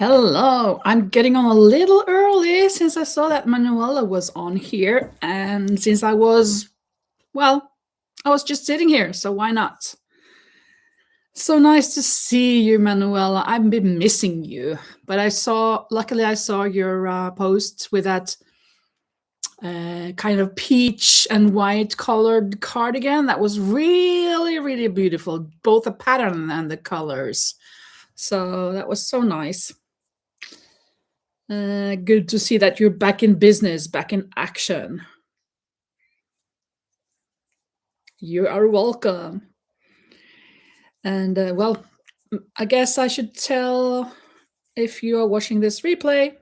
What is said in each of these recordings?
Hello, I'm getting on a little early since I saw that Manuela was on here, and since I was just sitting here, so why not? So nice to see you, Manuela. I've been missing you, but luckily, I saw your post with that kind of peach and white colored cardigan. That was really, really beautiful, both the pattern and the colors. So that was so nice. Good to see that you're back in business, back in action. You are welcome. And I guess I should tell, if you are watching this replay,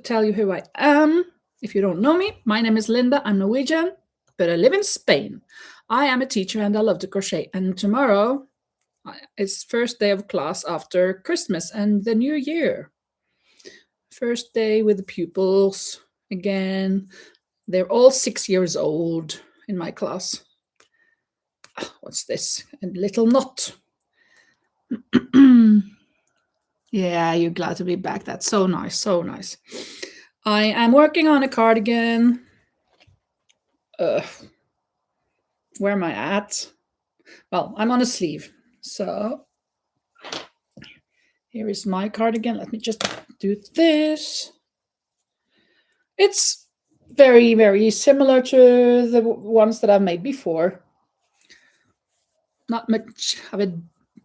tell you who I am. If you don't know me, my name is Linda. I'm Norwegian, but I live in Spain. I am a teacher and I love to crochet. And tomorrow is first day of class after Christmas and the New Year. First day with the pupils again. They're all 6 years old in my class. What's this? A little knot. Yeah, you're glad to be back. That's so nice, so nice. I am working on a cardigan. Where am I at? Well, I'm on a sleeve. So here is my cardigan. Let me just do this. It's very, very similar to the ones that I've made before. Not much of a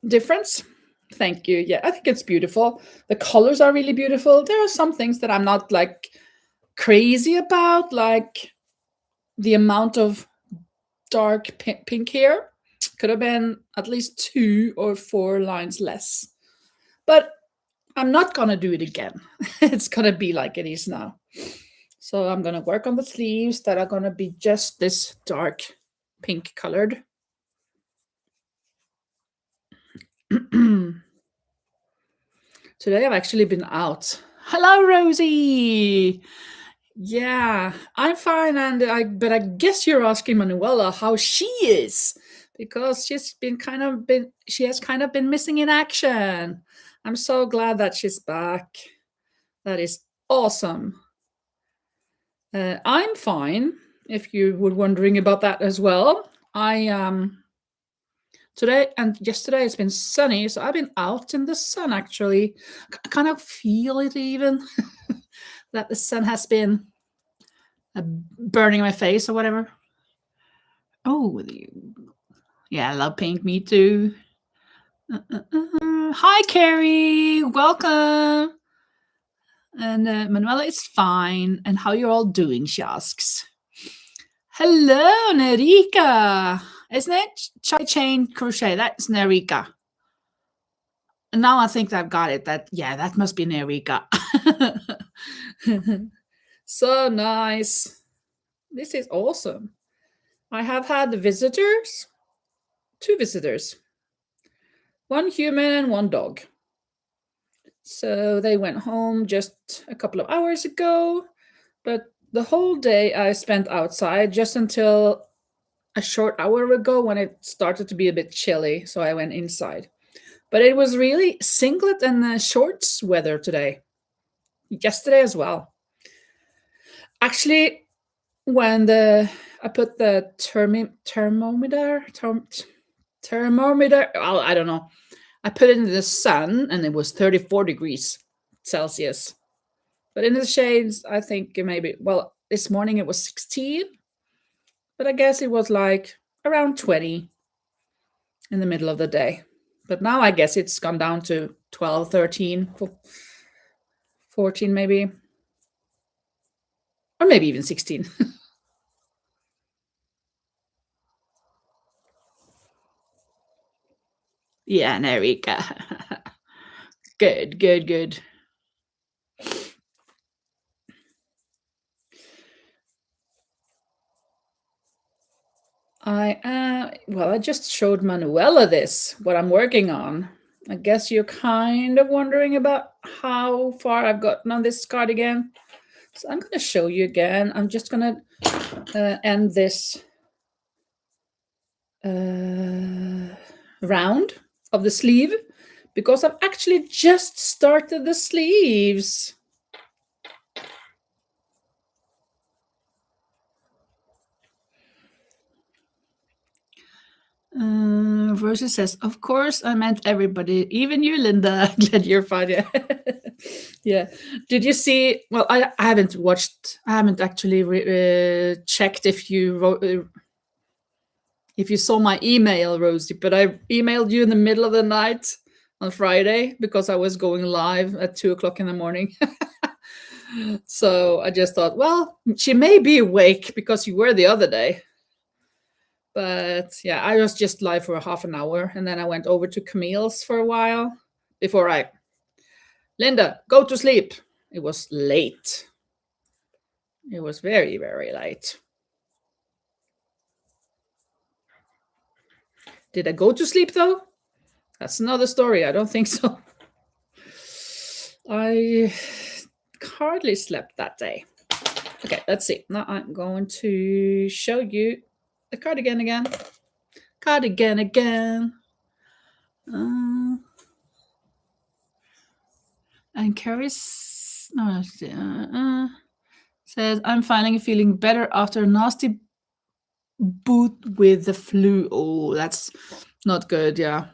difference. Thank you. Yeah, I think it's beautiful. The colors are really beautiful. There are some things that I'm not like crazy about, like the amount of dark pink here. Could have been at least 2 or 4 lines less. But I'm not going to do it again. It's going to be like it is now. So I'm going to work on the sleeves that are going to be just this dark pink colored. Today I've actually been out. Hello, Rosie. Yeah, I'm fine, but I guess you're asking Manuela how she is, because she has kind of been missing in action. I'm so glad that she's back. That is awesome. I'm fine, if you were wondering about that as well. Today and yesterday it's been sunny, so I've been out in the sun actually. I kind of feel it even that the sun has been burning my face or whatever. Oh, yeah, I love pink. Me too. Hi, Carrie. Welcome. And Manuela is fine. And how you're all doing, she asks. Hello, Nerika. Isn't it Chai Chain Crochet? That's Nerika. And now I think I've got it. That must be Nerika. So nice. This is awesome. I have had visitors. 2 visitors. 1 human and 1 dog. So they went home just a couple of hours ago, but the whole day I spent outside just until a short hour ago when it started to be a bit chilly, so I went inside. But it was really singlet and shorts weather today. Yesterday as well. Actually, when I put the thermometer, well, I don't know. I put it in the sun and it was 34 degrees Celsius. But in the shades, I think maybe, well, this morning it was 16. But I guess it was like around 20 in the middle of the day. But now I guess it's gone down to 12, 13, 14 maybe. Or maybe even 16. Yeah, there we go. Good, good, good. I just showed Manuela what I'm working on. I guess you're kind of wondering about how far I've gotten on this cardigan. So I'm going to show you again. I'm just going to end this round of the sleeve because I've actually just started the sleeves. Rosie says, of course, I meant everybody, even you, Linda. Glad you're fine. Yeah. Yeah. Did you see? Well, I haven't watched, I haven't actually checked if you wrote. If you saw my email, Rosie, but I emailed you in the middle of the night on Friday because I was going live at 2 o'clock in the morning. So I just thought, well, she may be awake because you were the other day. But yeah, I was just live for a half an hour and then I went over to Camille's for a while before Linda, go to sleep. It was late. It was very, very late. Did I go to sleep though? That's another story. I don't think so. I hardly slept that day. Okay, let's see. Now I'm going to show you the cardigan again. Cardigan again. And Carrie says, I'm finally feeling better after a nasty bout with the flu. Oh, that's not good. Yeah.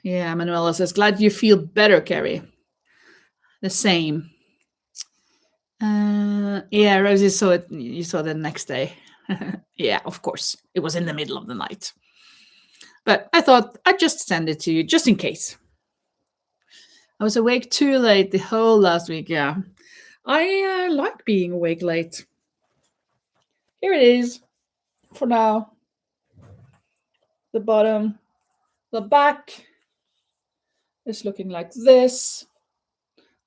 Yeah, Manuela says, glad you feel better, Carrie. The same. Yeah, Rosie saw it. You saw the next day. Yeah, of course. It was in the middle of the night. But I thought I'd just send it to you just in case. I was awake too late the whole last week. Yeah. I like being awake late. Here it is for now. The bottom, the back is looking like this.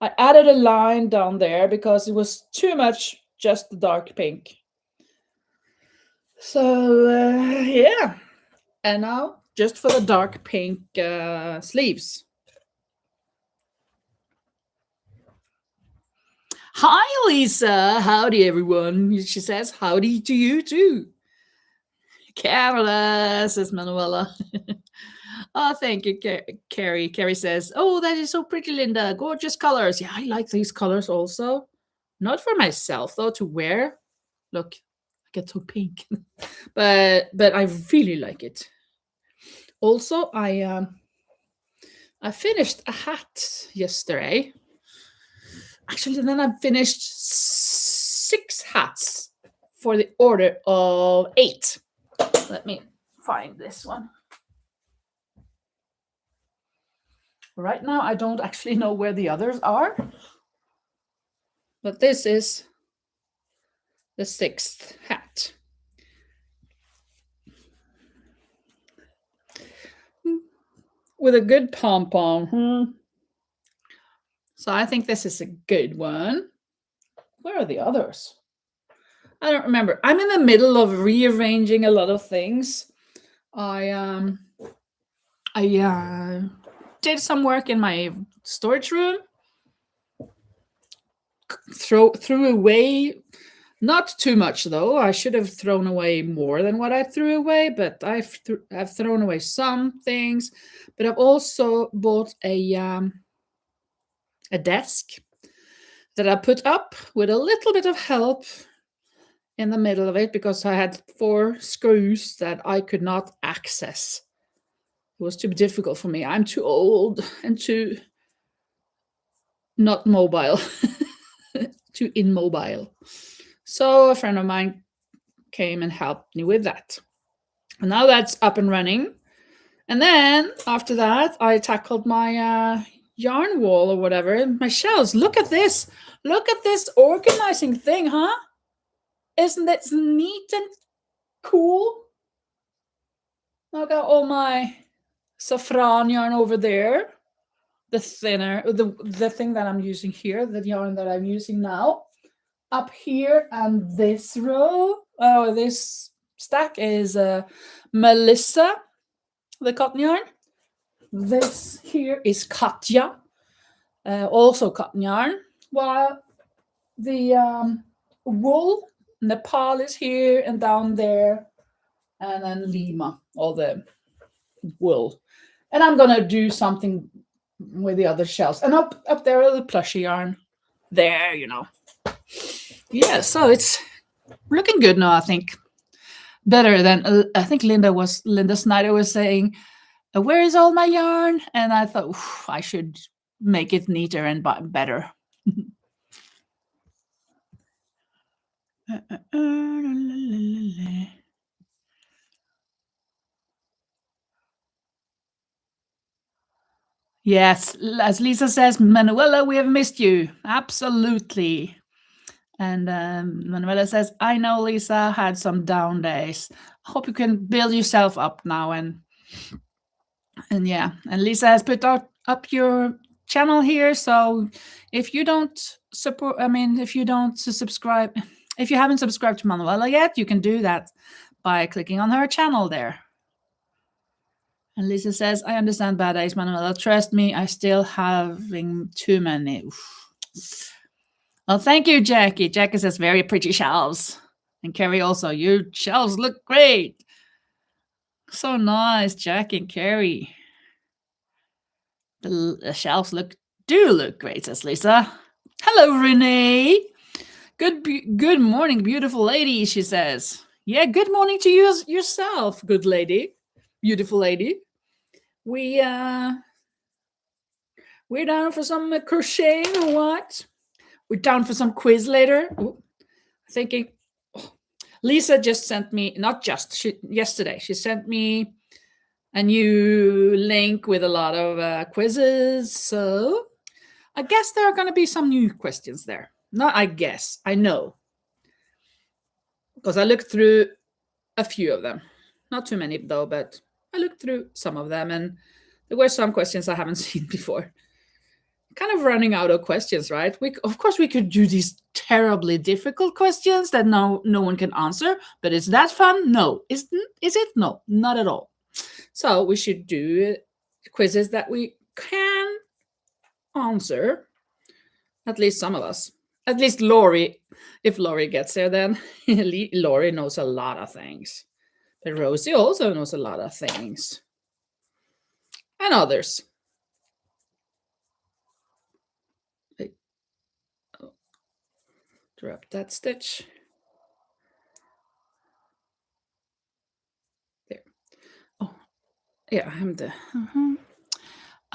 I added a line down there because it was too much just the dark pink. So yeah. And now just for the dark pink sleeves. Hi, Lisa. Howdy, everyone. She says, howdy to you, too. Carla, says Manuela. Oh, thank you, Carrie. Carrie says, oh, that is so pretty, Linda. Gorgeous colors. Yeah, I like these colors also. Not for myself, though, to wear. Look, I get so pink. but I really like it. Also, I finished a hat yesterday. Actually, then I finished 6 hats for the order of 8. Let me find this one. Right now, I don't actually know where the others are. But this is the 6th hat. With a good pom-pom. So I think this is a good one. Where are the others? I don't remember. I'm in the middle of rearranging a lot of things. I did some work in my storage room. Threw away, not too much though. I should have thrown away more than what I threw away, but I've thrown away some things. But I've also bought a desk that I put up with a little bit of help in the middle of it because I had 4 screws that I could not access. It was too difficult for me. I'm too old and too not mobile, too immobile. So a friend of mine came and helped me with that. And now that's up and running. And then after that, I tackled my yarn wall or whatever, my shelves. Look at this. Look at this organizing thing, huh? Isn't it neat and cool? I got all my saffron yarn over there. The thinner, the thing that I'm using here, the yarn that I'm using now. Up here and this row, this stack is Melissa, the cotton yarn. This here is Katja, also cotton yarn. While the wool, Nepal is here and down there, and then Lima, all the wool. And I'm gonna do something with the other shells. And up there are the plushy yarn. There, Yeah, so it's looking good now, I think. Better than I think Linda Snyder was saying, where is all my yarn? And I thought I should make it neater and better. Yes, as Lisa says, Manuela, we have missed you. Absolutely. And Manuela says, I know Lisa had some down days. I hope you can build yourself up now. And yeah, and Lisa has put up your channel here. So if you don't support, if you don't subscribe, if you haven't subscribed to Manuela yet, you can do that by clicking on her channel there. And Lisa says, I understand bad days, Manuela. Trust me, I still having too many. Oof. Well, thank you, Jackie. Jackie says, very pretty shelves. And Carrie also, your shelves look great. So nice, Jackie and Carrie. The shelves do look great, says Lisa. Hello, Renee. Good morning, beautiful lady, she says. Yeah, good morning to you yourself, good lady. Beautiful lady. We're down for some crocheting or what? We're down for some quiz later. Ooh, thinking, Lisa just sent me, yesterday, she sent me a new link with a lot of quizzes. So I guess there are going to be some new questions there. Not I guess, I know. Because I looked through a few of them. Not too many though, but I looked through some of them and there were some questions I haven't seen before. Kind of running out of questions, right? Of course we could do these terribly difficult questions that no one can answer, but is that fun? No. Is it? No, not at all. So we should do quizzes that we can answer, at least some of us. At least Lori, if Lori gets there, then Lori knows a lot of things. But Rosie also knows a lot of things. And others. Drop that stitch. There. Oh, yeah, I'm the.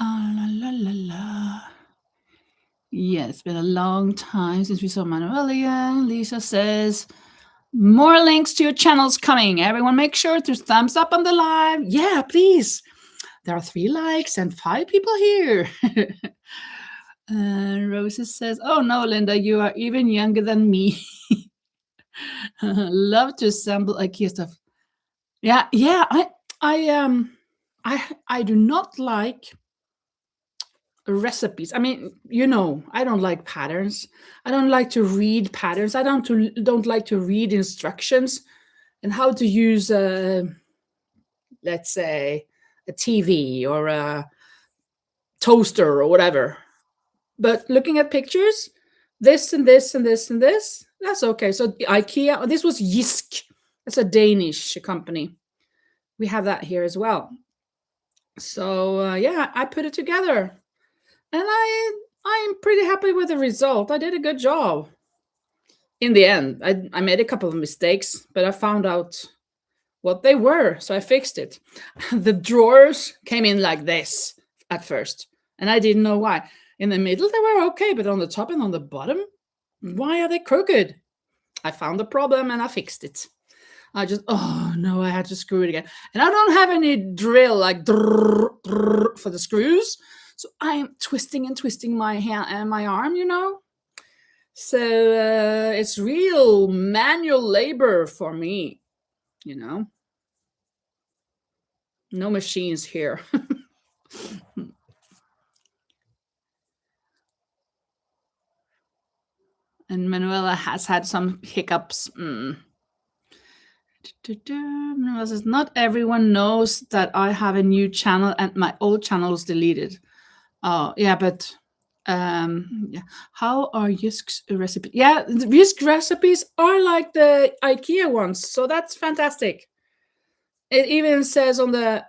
La la la la. Yeah, it's been a long time since we saw Manuela. Lisa says, more links to your channels coming. Everyone make sure to thumbs up on the live. Yeah, please. There are 3 likes and 5 people here. Rosa says, oh no, Linda, you are even younger than me. Love to assemble IKEA stuff. Yeah, I do not like recipes. I mean, I don't like patterns. I don't like to read patterns. I don't like to read instructions and how to use let's say a TV or a toaster or whatever. But looking at pictures, this and this and this and this, that's okay. So IKEA, this was Jysk. That's a Danish company. We have that here as well. So yeah, I put it together. And I'm pretty happy with the result. I did a good job. In the end, I made a couple of mistakes, but I found out what they were, so I fixed it. The drawers came in like this at first, and I didn't know why. In the middle, they were okay, but on the top and on the bottom, why are they crooked? I found the problem and I fixed it. Oh no, I had to screw it again. And I don't have any drill like for the screws. So I'm twisting and twisting my hand and my arm, So it's real manual labor for me, No machines here. And Manuela has had some hiccups. Manuela says, not everyone knows that I have a new channel and my old channel was deleted. Oh, yeah, but yeah. How are Jysk's recipes? Yeah, the Jysk recipes are like the IKEA ones, so that's fantastic. It even says on the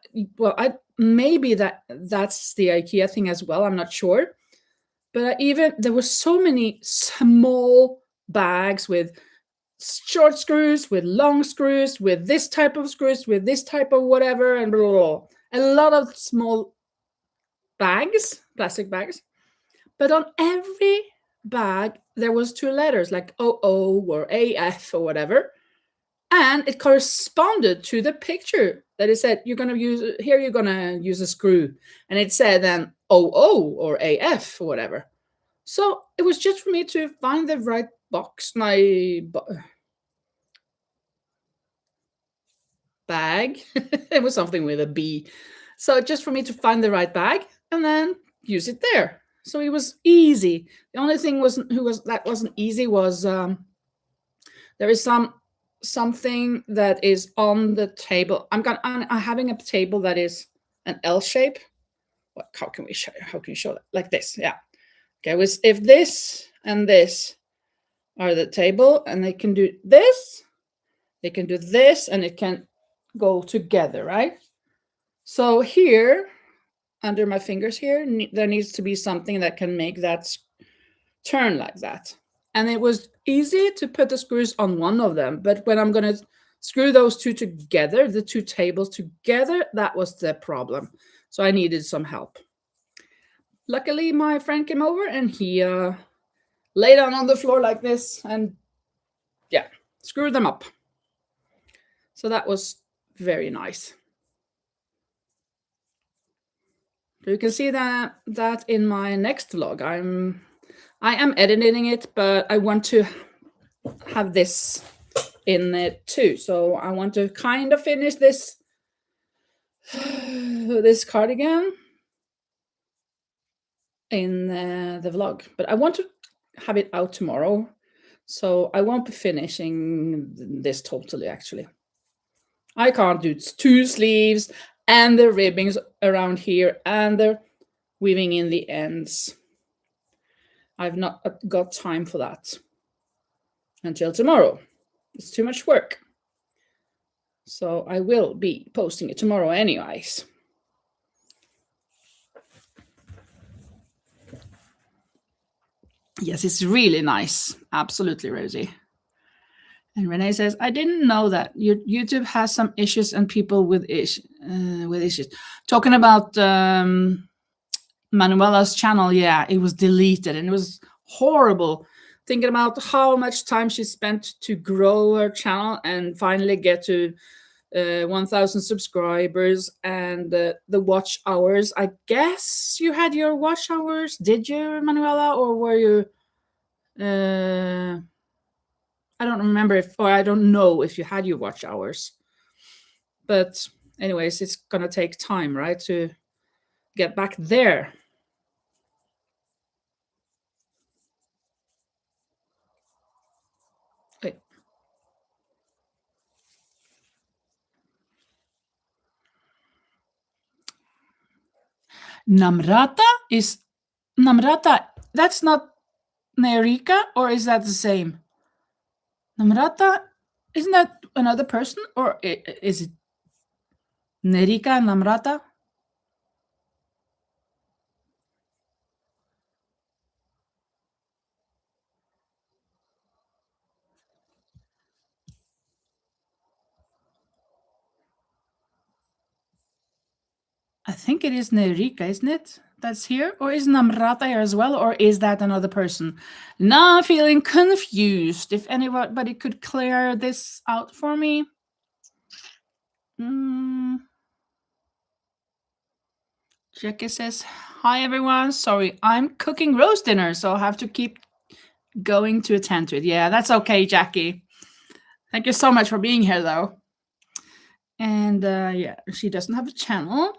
maybe that's the IKEA thing as well. I'm not sure. But there were so many small bags with short screws, with long screws, with this type of screws, with this type of whatever, and blah, blah, blah. A lot of small bags, plastic bags. But on every bag, there was 2 letters like OO or AF or whatever. And it corresponded to the picture that it said, you're going to use a screw. And it said then OO or AF or whatever. So it was just for me to find the right box, bag. It was something with a B. So just for me to find the right bag and then use it there. So it was easy. The only thing wasn't easy was there is something that is on the table. I'm having a table that is an L shape. How can you show that? Like this, yeah. Okay, if this and this are the table, and they can do this, they can do this, and it can go together, right? So here, under my fingers here, there needs to be something that can make that turn like that. And it was easy to put the screws on one of them, but when I'm going to screw those two together, the 2 tables together, that was the problem. So I needed some help. Luckily, my friend came over and he lay down on the floor like this and screw them up. So that was very nice. You can see that in my next vlog. I am editing it, but I want to have this in it too. So I want to kind of finish this cardigan in the vlog, but I want to have it out tomorrow. So I won't be finishing this totally, actually. I can't do 2 sleeves and the ribbings around here and the weaving in the ends. I've not got time for that until tomorrow. It's too much work. So I will be posting it tomorrow anyways. Yes, it's really nice. Absolutely, Rosie. And Renee says, I didn't know that YouTube has some issues and people with issues. Talking about Manuela's channel, yeah, it was deleted and it was horrible. Thinking about how much time she spent to grow her channel and finally get to 1,000 subscribers and the watch hours. I guess you had your watch hours, did you, Manuela, or were you? I don't remember I don't know if you had your watch hours. But anyways, it's gonna take time, right, to get back there. Wait. Namrata, that's not Nerika, or is that the same? Namrata, isn't that another person, or is it Nerika and Namrata? I think it is Nerika, isn't it? That's here, or is Namrata here as well, or is that another person? Now I'm feeling confused. If anybody could clear this out for me. Jackie says, hi everyone, sorry, I'm cooking roast dinner, so I'll have to keep going to attend to it. Yeah, that's okay, Jackie. Thank you so much for being here, though. And yeah, she doesn't have a channel.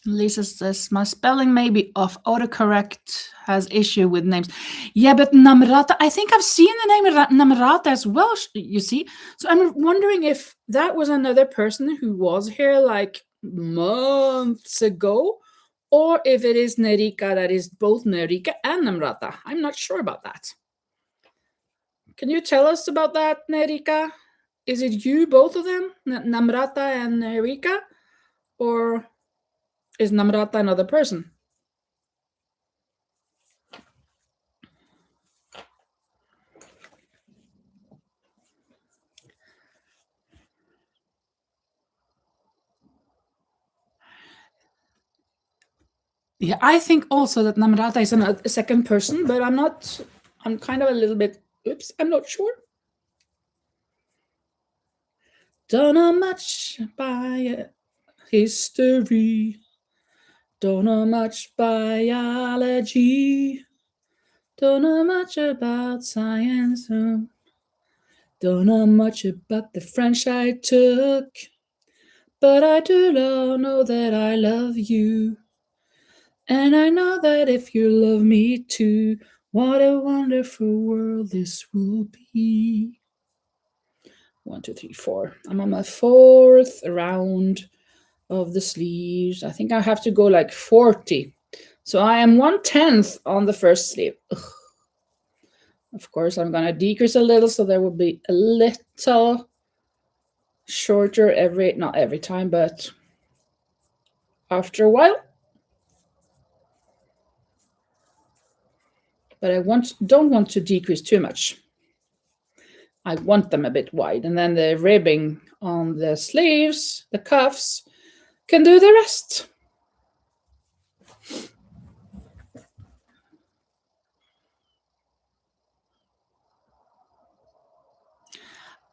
Lisa says, my spelling may be off. Autocorrect has issue with names. Yeah, but Namrata, I think I've seen the name Namrata as well, you see. So I'm wondering if that was another person who was here like months ago, or if it is Nerika, that is both Nerika and Namrata. I'm not sure about that. Can you tell us about that, Nerika? Is it you, both of them, Namrata and Erika, or is Namrata another person? Yeah, I think also that Namrata is a second person, but I'm not. I'm kind of a little bit. Oops, I'm not sure. Don't know much by history. Don't know much biology. Don't know much about science. Don't know much about the French I took. But I do know that I love you. And I know that if you love me too, what a wonderful world this will be. 1, 2, 3, 4. I'm on my 4th round of the sleeves. I think I have to go like 40. So I am 1/10 on the first sleeve. Ugh. Of course, I'm going to decrease a little so there will be a little shorter not every time, but after a while. But I don't want to decrease too much. I want them a bit wide, and then the ribbing on the sleeves, the cuffs, can do the rest.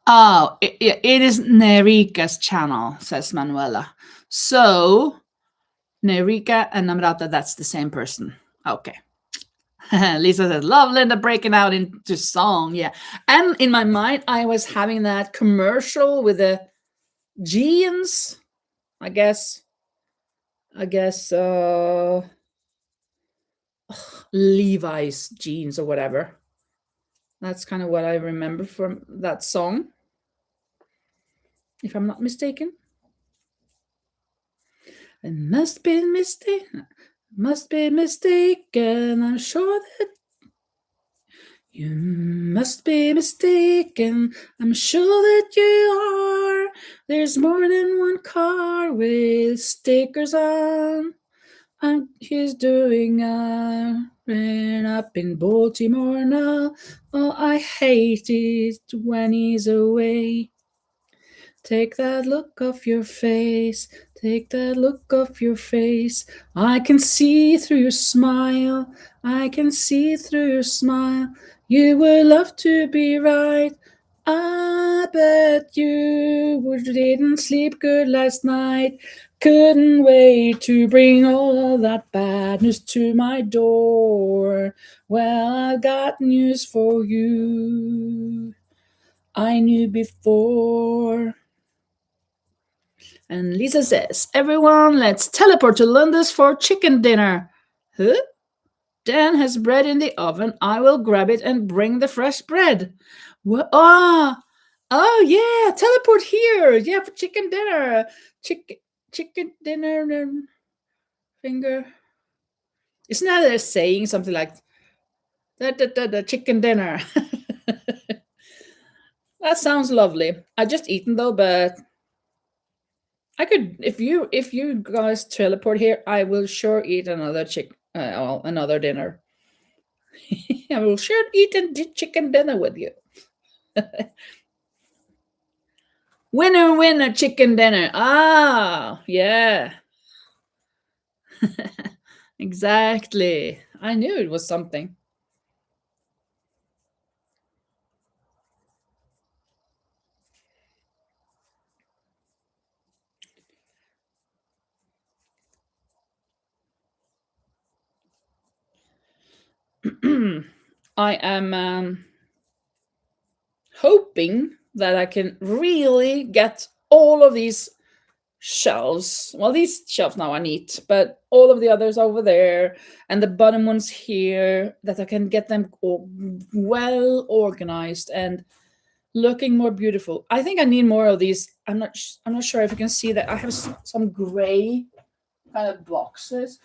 Oh, it is Nerika's channel, says Manuela. So, Nerika and Namrata, that's the same person. Okay. Lisa says, love Linda breaking out into song. Yeah. And in my mind, I was having that commercial with the jeans, I guess, Levi's jeans or whatever. That's kind of what I remember from that song, if I'm not mistaken. I must be mistaken. I'm sure that you must be mistaken. I'm sure that you are. There's more than one car with stickers on. And he's doing up in Baltimore now. Oh, I hate it when he's away. Take that look off your face. Take that look off your face. I can see through your smile. I can see through your smile. You would love to be right. I bet you didn't sleep good last night. Couldn't wait to bring all of that bad news to my door. Well, I've got news for you. I knew before. And Lisa says, everyone, let's teleport to London's for chicken dinner. Huh? Dan has bread in the oven. I will grab it and bring the fresh bread. What? Oh yeah, teleport here. Yeah, for chicken dinner. Chicken dinner finger. Isn't that a saying? Something like the chicken dinner. That sounds lovely. I just eaten though, but I could if you guys teleport here, I will sure eat another another dinner. I will sure eat a chicken dinner with you. Winner, winner, chicken dinner. Ah, yeah. Exactly. I knew it was something. I am hoping that I can really get all of these shelves. Well, these shelves now are neat, but all of the others over there and the bottom ones here, that I can get them well organized and looking more beautiful. I think I need more of these. I'm not sure if you can see that I have some gray kind of boxes,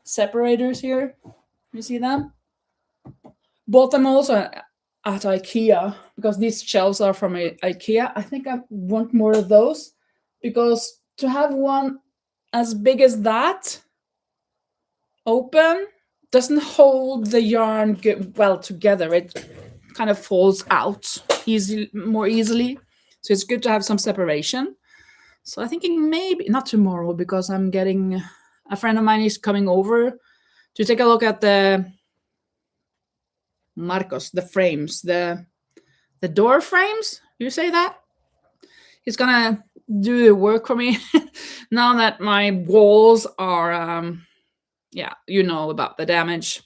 separators here. You see them? Bought them also at IKEA, because these shelves are from IKEA. I think I want more of those, because to have one as big as that open doesn't hold the yarn well together. It kind of falls out more easily. So it's good to have some separation. So I'm thinking maybe not tomorrow, because I'm getting a friend of mine is coming over to take a look at the marcos, the frames, the door frames. You say that? He's gonna do the work for me now that my walls are yeah, you know about the damage,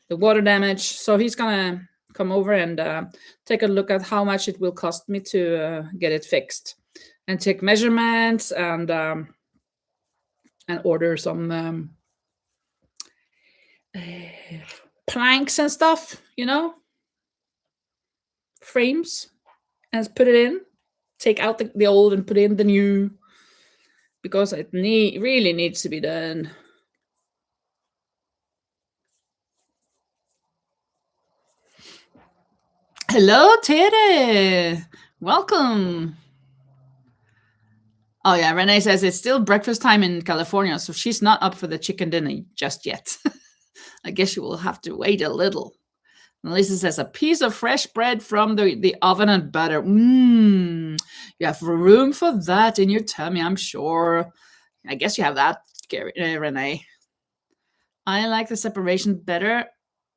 the water damage. So he's gonna come over and take a look at how much it will cost me to get it fixed, and take measurements, and order some planks and stuff, frames, and put it in. Take out the old and put in the new, because it really needs to be done. Hello, Tere. Welcome. Oh yeah, Renee says it's still breakfast time in California, so she's not up for the chicken dinner just yet. I guess you will have to wait a little. And Lisa says a piece of fresh bread from the oven and butter. You have room for that in your tummy, I'm sure. I guess you have that, Renee. I like the separation better.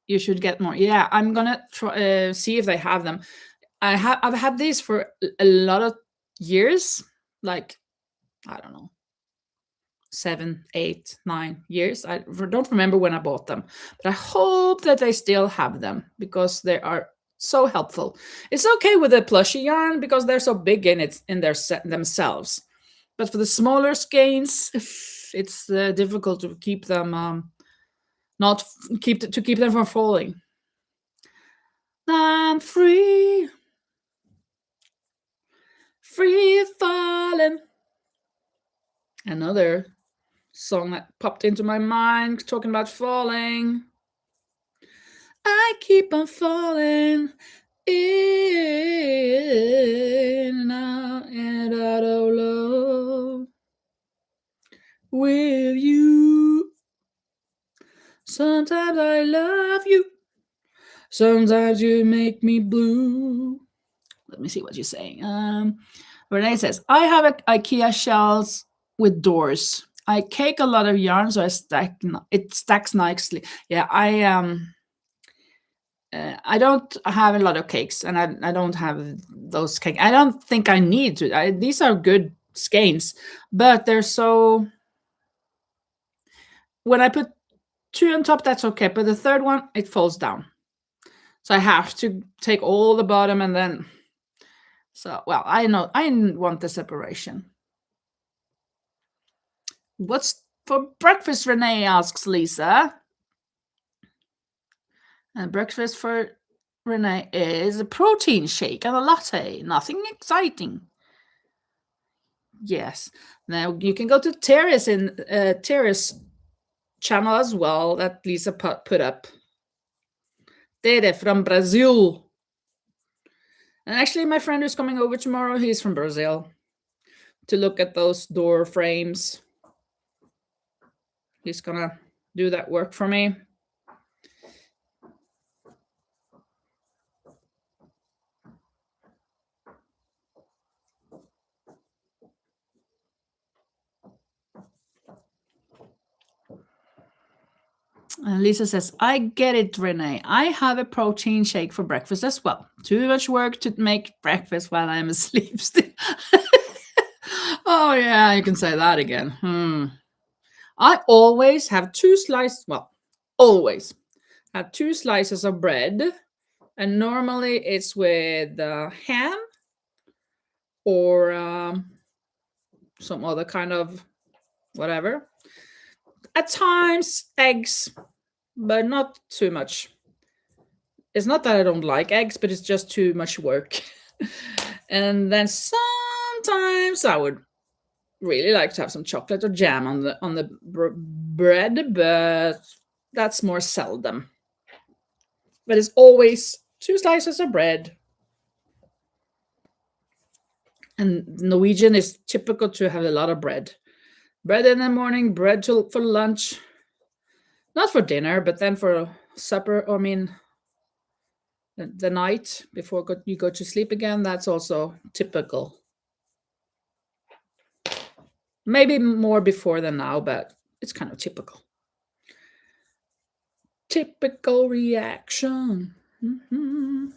You should get more. Yeah, I'm gonna try see if they have them. I've had these for a lot of years, like I don't know, 7, 8, 9 years. I don't remember when I bought them, but I hope that they still have them, because they are so helpful. It's okay with the plushie yarn because they're so big in their set themselves, but for the smaller skeins, it's difficult to keep them not keep to keep them from falling. I'm free falling. Another song that popped into my mind talking about falling. I keep on falling in and out of love with you. Sometimes I love you, sometimes you make me blue. Let me see what you're saying. Renee says, I have IKEA shelves with doors. I cake a lot of yarn, so it stacks nicely. Yeah, I don't have a lot of cakes, and I don't have those cakes. I don't think I need to. These are good skeins, but they're so. When I put 2 on top, that's okay, but the third one, it falls down. So I have to take all the bottom and then. So, well, I know I want the separation. What's for breakfast, Renee asks Lisa. And breakfast for Renee is a protein shake and a latte. Nothing exciting. Yes. Now you can go to Terrace channel as well that Lisa put up. Tere from Brazil. And actually, my friend who's coming over tomorrow, he's from Brazil, to look at those door frames. He's gonna do that work for me. Lisa says, I get it, Renee. I have a protein shake for breakfast as well. Too much work to make breakfast while I'm asleep still. Oh, yeah, you can say that again. I always have 2 slices, always have 2 slices of bread. And normally it's with ham or some other kind of whatever. At times, eggs, but not too much. It's not that I don't like eggs, but it's just too much work. And then sometimes I would really like to have some chocolate or jam on the bread, but that's more seldom. But it's always 2 slices of bread. And Norwegian is typical to have a lot of bread. Bread in the morning, bread for lunch. Not for dinner, but then for supper, I mean, the night before you go to sleep again, that's also typical. Maybe more before than now, but it's kind of typical. Typical reaction. Mm-hmm.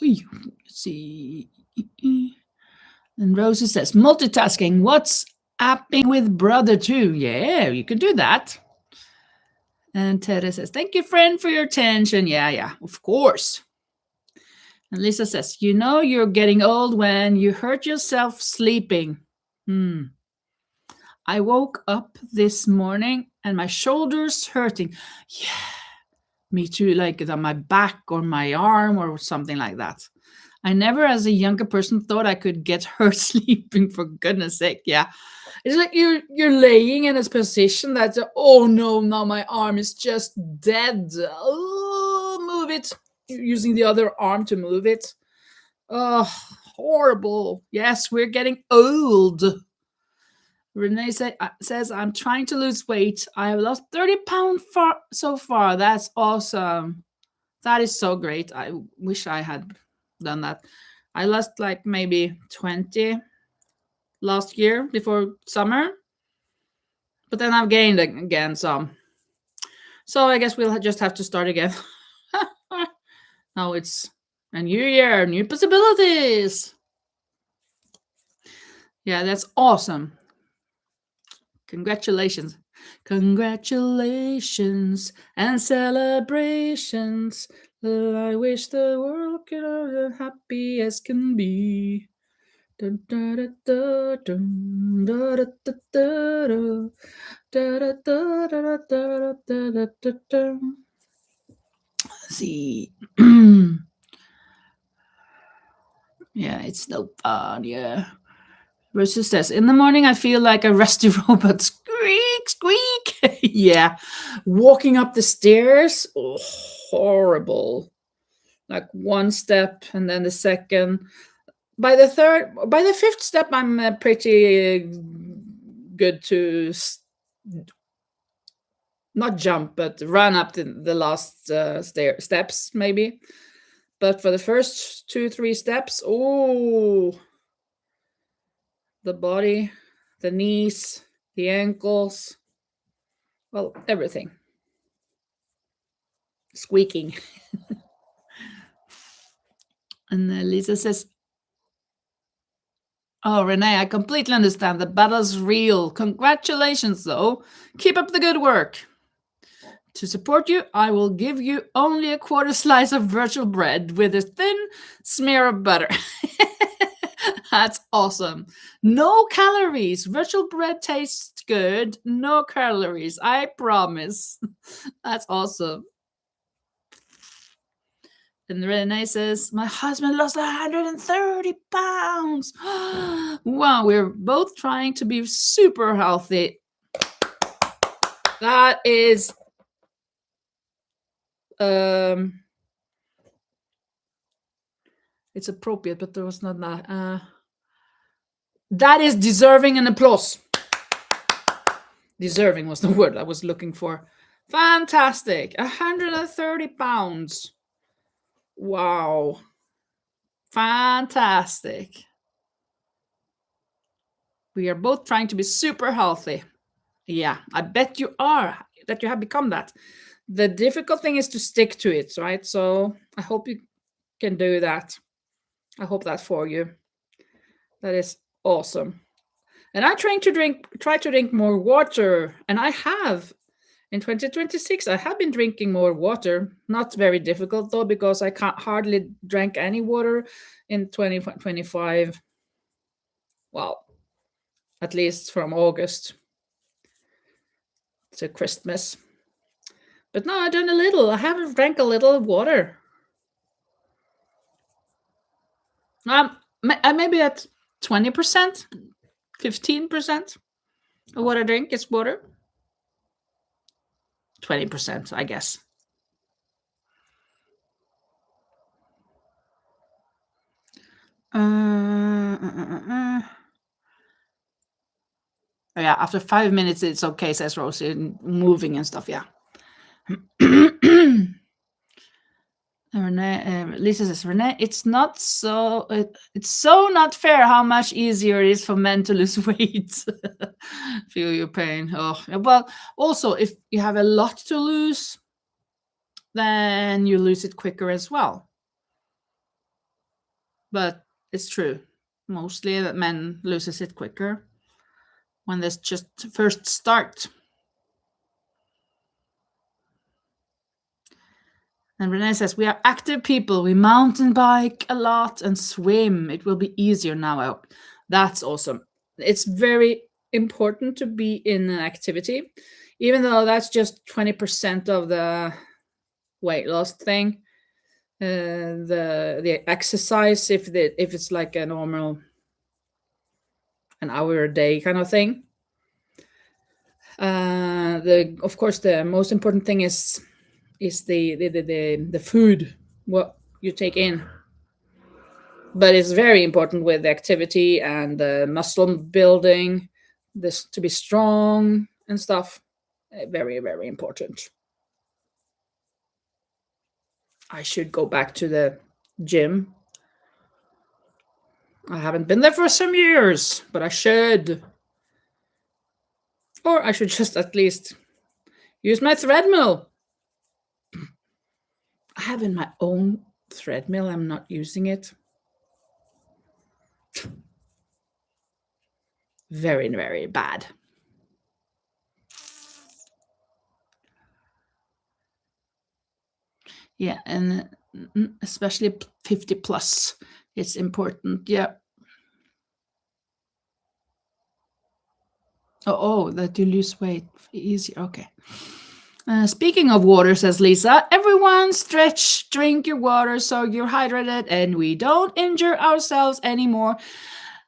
Let's see. And Rosie says, multitasking. What's apping with brother too? Yeah, you can do that. And Tere says, thank you, friend, for your attention. Yeah, of course. And Lisa says, you know you're getting old when you hurt yourself sleeping. I woke up this morning and my shoulders hurting. Yeah, me too, like on my back or my arm or something like that. I never, as a younger person, thought I could get hurt sleeping, for goodness sake. Yeah. It's like you're laying in a position that, oh no, now my arm is just dead. Oh, move it. You're using the other arm to move it. Oh, horrible. Yes, we're getting old. Renee says, I'm trying to lose weight. I have lost 30 pounds so far. That's awesome. That is so great. I wish I had done that. I lost like maybe 20 last year before summer. But then I've gained again some. So I guess we'll just have to start again. Now it's a new year, new possibilities. Yeah, that's awesome. Congratulations. Congratulations and celebrations. I wish the world could be happy as can be. Dun, da, da, da, dun, da, da, da, da, da, da, da, da, da, da, da, da, da. Let's see. Yeah, it's no fun. Yeah. Versus says, in the morning, I feel like a rusty robot. Squeak, squeak. Yeah. Walking up the stairs, horrible. Like one step and then the second. By the fifth step, I'm pretty good to not jump, but run up the last steps, maybe. But for the first 2-3 steps, the body, the knees, the ankles, well, everything. Squeaking. And Lisa says, oh, Renee, I completely understand. The battle's real. Congratulations, though. Keep up the good work. To support you, I will give you only a quarter slice of virtual bread with a thin smear of butter. That's awesome. No calories. Virtual bread tastes good. No calories. I promise. That's awesome. And Renee says, my husband lost 130 pounds. Wow, we're both trying to be super healthy. That is it's appropriate, but there was not that. That is deserving an applause. Deserving was the word I was looking for. Fantastic. 130 pounds. Wow. Fantastic. We are both trying to be super healthy. Yeah, I bet you are, that you have become that. The difficult thing is to stick to it, right? So I hope you can do that. I hope that for you. That is awesome. And I try to drink more water, and I have. In 2026, I have been drinking more water. Not very difficult though, because I can't hardly drink any water in 2025. Well, at least from August to Christmas. But no, I've done a little. I have drank a little water. Maybe at 20%, 15% of what I drink is water. 20%, I guess. Yeah, after 5 minutes, it's okay, says Rosie, moving and stuff. Yeah. Renee, Lisa says, Renee, it's not so. It's so not fair how much easier it is for men to lose weight. Feel your pain. Oh, well. Also, if you have a lot to lose, then you lose it quicker as well. But it's true. Mostly that men loses it quicker when they just first start. And Renee says, we are active people. We mountain bike a lot and swim. It will be easier now. That's awesome. It's very important to be in an activity, even though that's just 20% of the weight loss thing. The exercise, if it's like a normal an hour a day kind of thing. Of course, the most important thing is the food, what you take in. But it's very important with the activity and the muscle building, this to be strong and stuff. Very, very important. I should go back to the gym. I haven't been there for some years, but I should. Or I should just at least use my treadmill. I have in my own treadmill. I'm not using it. Very, very bad. Yeah, and especially 50 plus, it's important. Yeah. Oh, that you lose weight easier. Okay. Speaking of water, says Lisa, everyone stretch, drink your water so you're hydrated and we don't injure ourselves anymore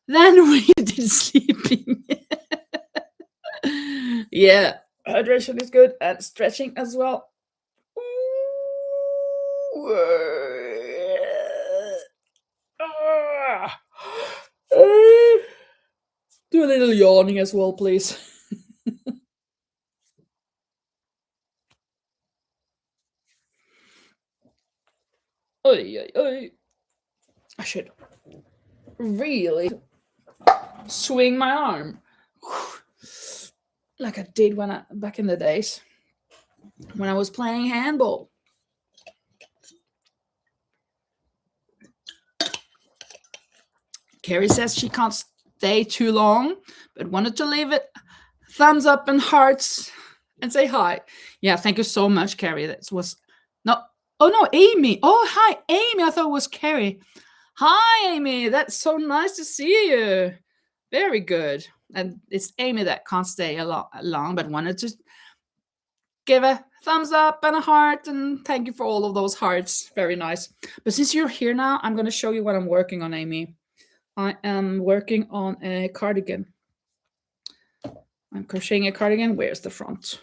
than we did sleeping. Yeah, hydration is good and stretching as well. Do a little yawning as well, please. Oy, oy, oy. I should really swing my arm like I did back in the days when I was playing handball. Carrie says she can't stay too long, but wanted to leave it thumbs up and hearts and say hi. Yeah, thank you so much, Carrie. That was no. Oh no, Amy. Oh hi, Amy. I thought it was Carrie. Hi, Amy. That's so nice to see you. Very good. And it's Amy that can't stay long, but wanted to give a thumbs up and a heart, and thank you for all of those hearts. Very nice. But since you're here now, I'm going to show you what I'm working on, Amy. I am working on a cardigan. I'm crocheting a cardigan. Where's the front?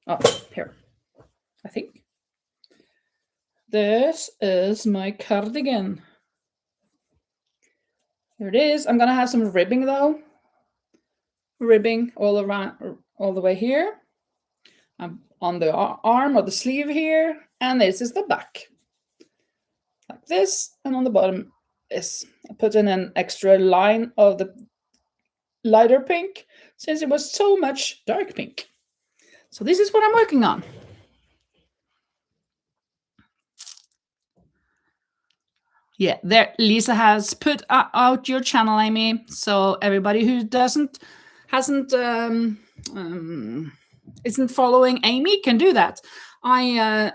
Oh, here. I think. This is my cardigan. Here it is. I'm going to have some ribbing though. Ribbing all around, all the way here. On the arm or the sleeve here. And this is the back. Like this. And on the bottom is I put in an extra line of the lighter pink since it was so much dark pink. So this is what I'm working on. Yeah, there Lisa has put out your channel, Amy. So everybody who isn't following Amy can do that. I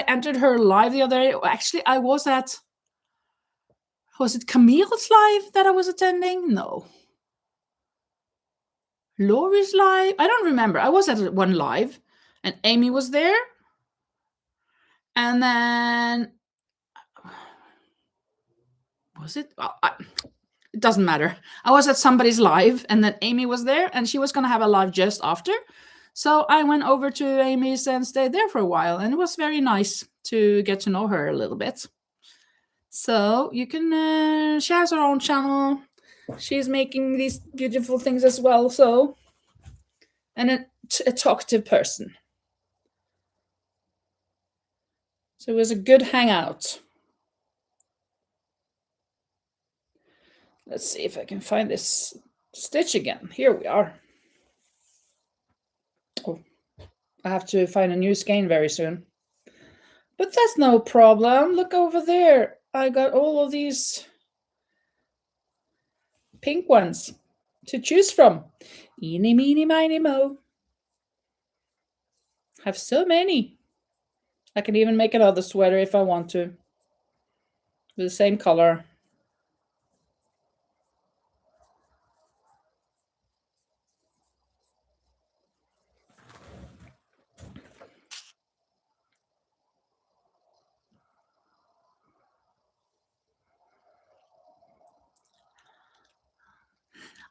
entered her live the other day. Actually, I was it Camille's live that I was attending? No. Lori's live? I don't remember. I was at one live and Amy was there. And then was it? It doesn't matter. I was at somebody's live and then Amy was there and she was going to have a live just after. So I went over to Amy's and stayed there for a while. And it was very nice to get to know her a little bit. So you can, she has her own channel. She's making these beautiful things as well. So, and a talkative person. So it was a good hangout. Let's see if I can find this stitch again. Here we are. Oh, I have to find a new skein very soon. But that's no problem. Look over there. I got all of these pink ones to choose from. Eeny, meeny, miny, mo. Have so many. I can even make another sweater if I want to. With the same color.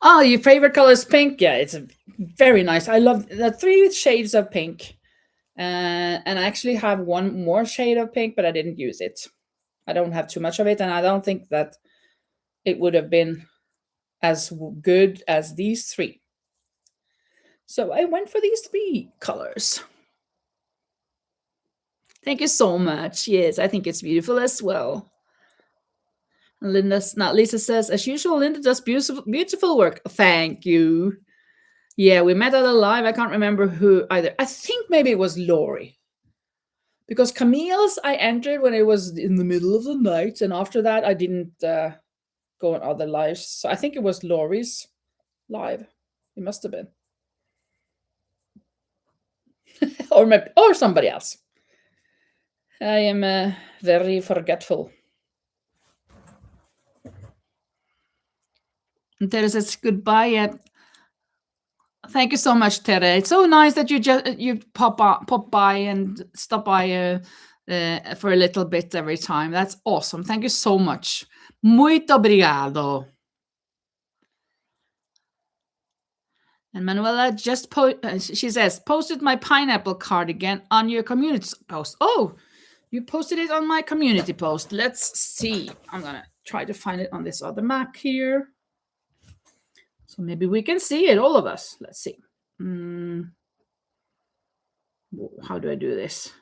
Oh, your favorite color is pink? Yeah, it's very nice. I love the 3 shades of pink. And I actually have one more shade of pink, but I didn't use it. I don't have too much of it, and I don't think that it would have been as good as these 3. So I went for these 3 colors. Thank you so much. Yes, I think it's beautiful as well. Lisa says, as usual, Linda does beautiful work. Thank you. Yeah, we met at a live. I can't remember who either. I think maybe it was Lori. Because Camille's I entered when it was in the middle of the night, and after that I didn't go on other lives. So I think it was Lori's live. It must have been. or somebody else. I am very forgetful. And Tere says goodbye. Yeah. Thank you so much, Tere. It's so nice that you pop by and stop by for a little bit every time. That's awesome. Thank you so much. Muito obrigado. And Manuela just she says, posted my pineapple cardigan on your community post. Oh, you posted it on my community post. Let's see. I'm going to try to find it on this other map here. So maybe we can see it, all of us. Let's see. How do I do this?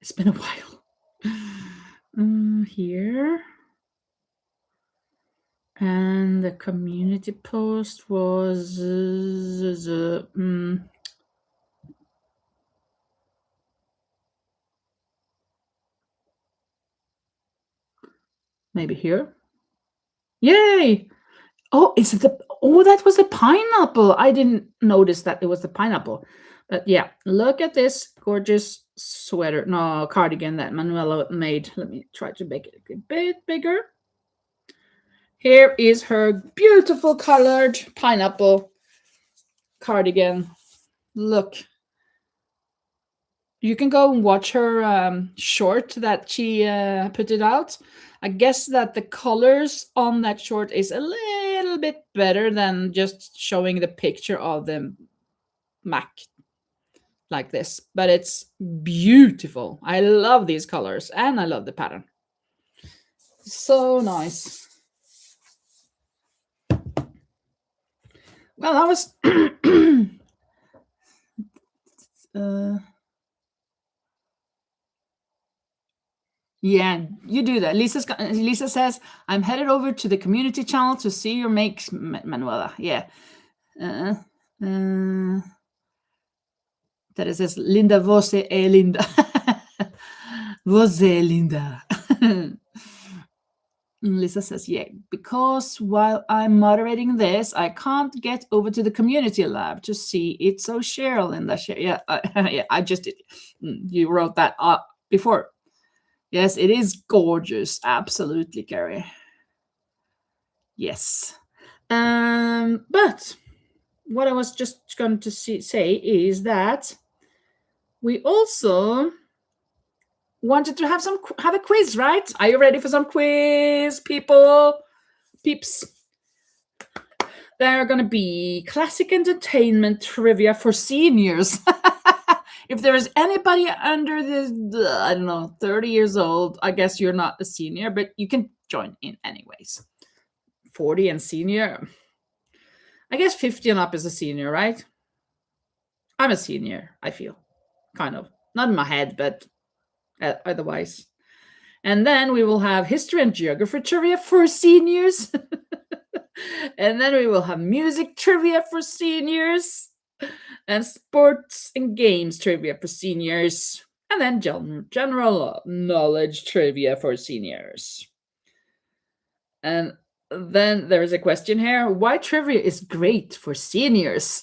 It's been a while. Here. And the community post was maybe here. Yay! Oh, is it that was the pineapple. I didn't notice that it was the pineapple. But yeah, look at this gorgeous sweater, no, cardigan that Manuela made. Let me try to make it a bit bigger. Here is her beautiful colored pineapple cardigan. Look. You can go and watch her short that she put it out. I guess that the colors on that short is a little bit better than just showing the picture of the Mac like this. But it's beautiful. I love these colors and I love the pattern. So nice. Well, that was... yeah, you do that. Lisa says, I'm headed over to the community channel to see your makes, Manuela. Yeah. That it says, Linda, você é linda. Você é linda. Lisa says, yeah, because while I'm moderating this, I can't get over to the community lab to see it. So Cheryl, Linda, yeah, yeah, I just did. You wrote that before. Yes, it is gorgeous. Absolutely, Carrie. Yes. But what I was just going to say is that we also wanted to have a quiz, right? Are you ready for some quiz, people? Peeps. There are going to be classic entertainment trivia for seniors. If there is anybody under the, I don't know, 30 years old, I guess you're not a senior, but you can join in anyways. 40 and senior. I guess 50 and up is a senior, right? I'm a senior, I feel. Kind of. Not in my head, but otherwise. And then we will have history and geography trivia for seniors. And then we will have music trivia for seniors. And sports and games trivia for seniors. And then general knowledge trivia for seniors. And then there's a question here. Why trivia is great for seniors?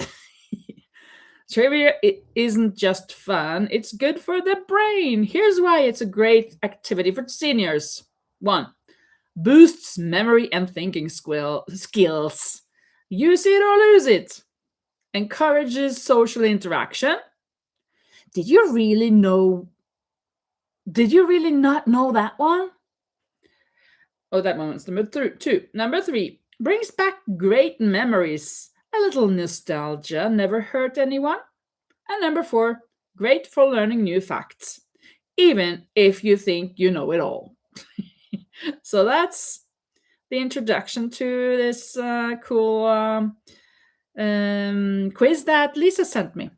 Trivia isn't just fun, it's good for the brain. Here's why it's a great activity for seniors. 1. Boosts memory and thinking skills. Use it or lose it. Encourages social interaction. Did you really not know that one? Oh, that one was number 2. Number 3. Brings back great memories. A little nostalgia never hurt anyone. And number 4, great for learning new facts, even if you think you know it all. So that's the introduction to this cool quiz that Lisa sent me.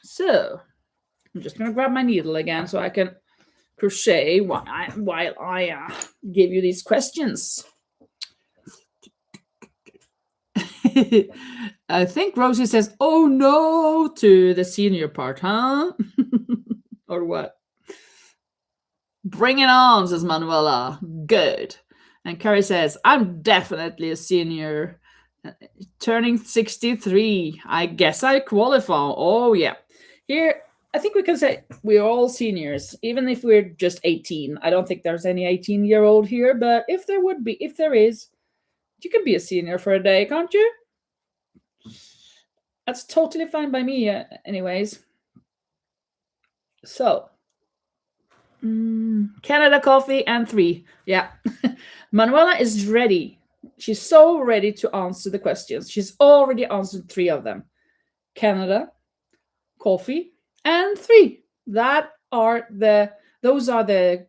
So I'm just going to grab my needle again so I can crochet while I give you these questions. I think Rosie says, "Oh no," to the senior part, huh? Or what? Bring it on, says Manuela. Good. And Carrie says, "I'm definitely a senior. Turning 63. I guess I qualify." Oh, yeah. Here, I think we can say we're all seniors, even if we're just 18. I don't think there's any 18-year-old here, but if there is, you can be a senior for a day, can't you? That's totally fine by me, anyways. So, Canada coffee and 3. Yeah. Manuela is ready. She's so ready to answer the questions. She's already answered 3 of them. Canada, coffee, and 3. Those are the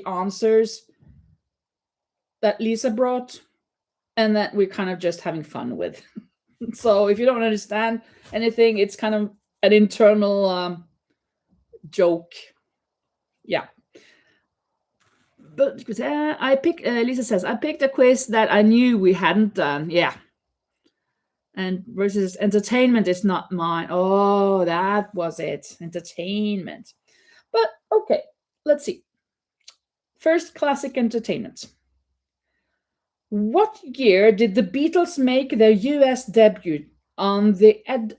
answers that Lisa brought and that we're kind of just having fun with. So if you don't understand anything, it's kind of an internal joke. Yeah. But Lisa says, I picked a quiz that I knew we hadn't done. Yeah. And versus entertainment is not mine. Oh, that was it. Entertainment. But okay, let's see. First, classic entertainment. What year did the Beatles make their US debut on the Ed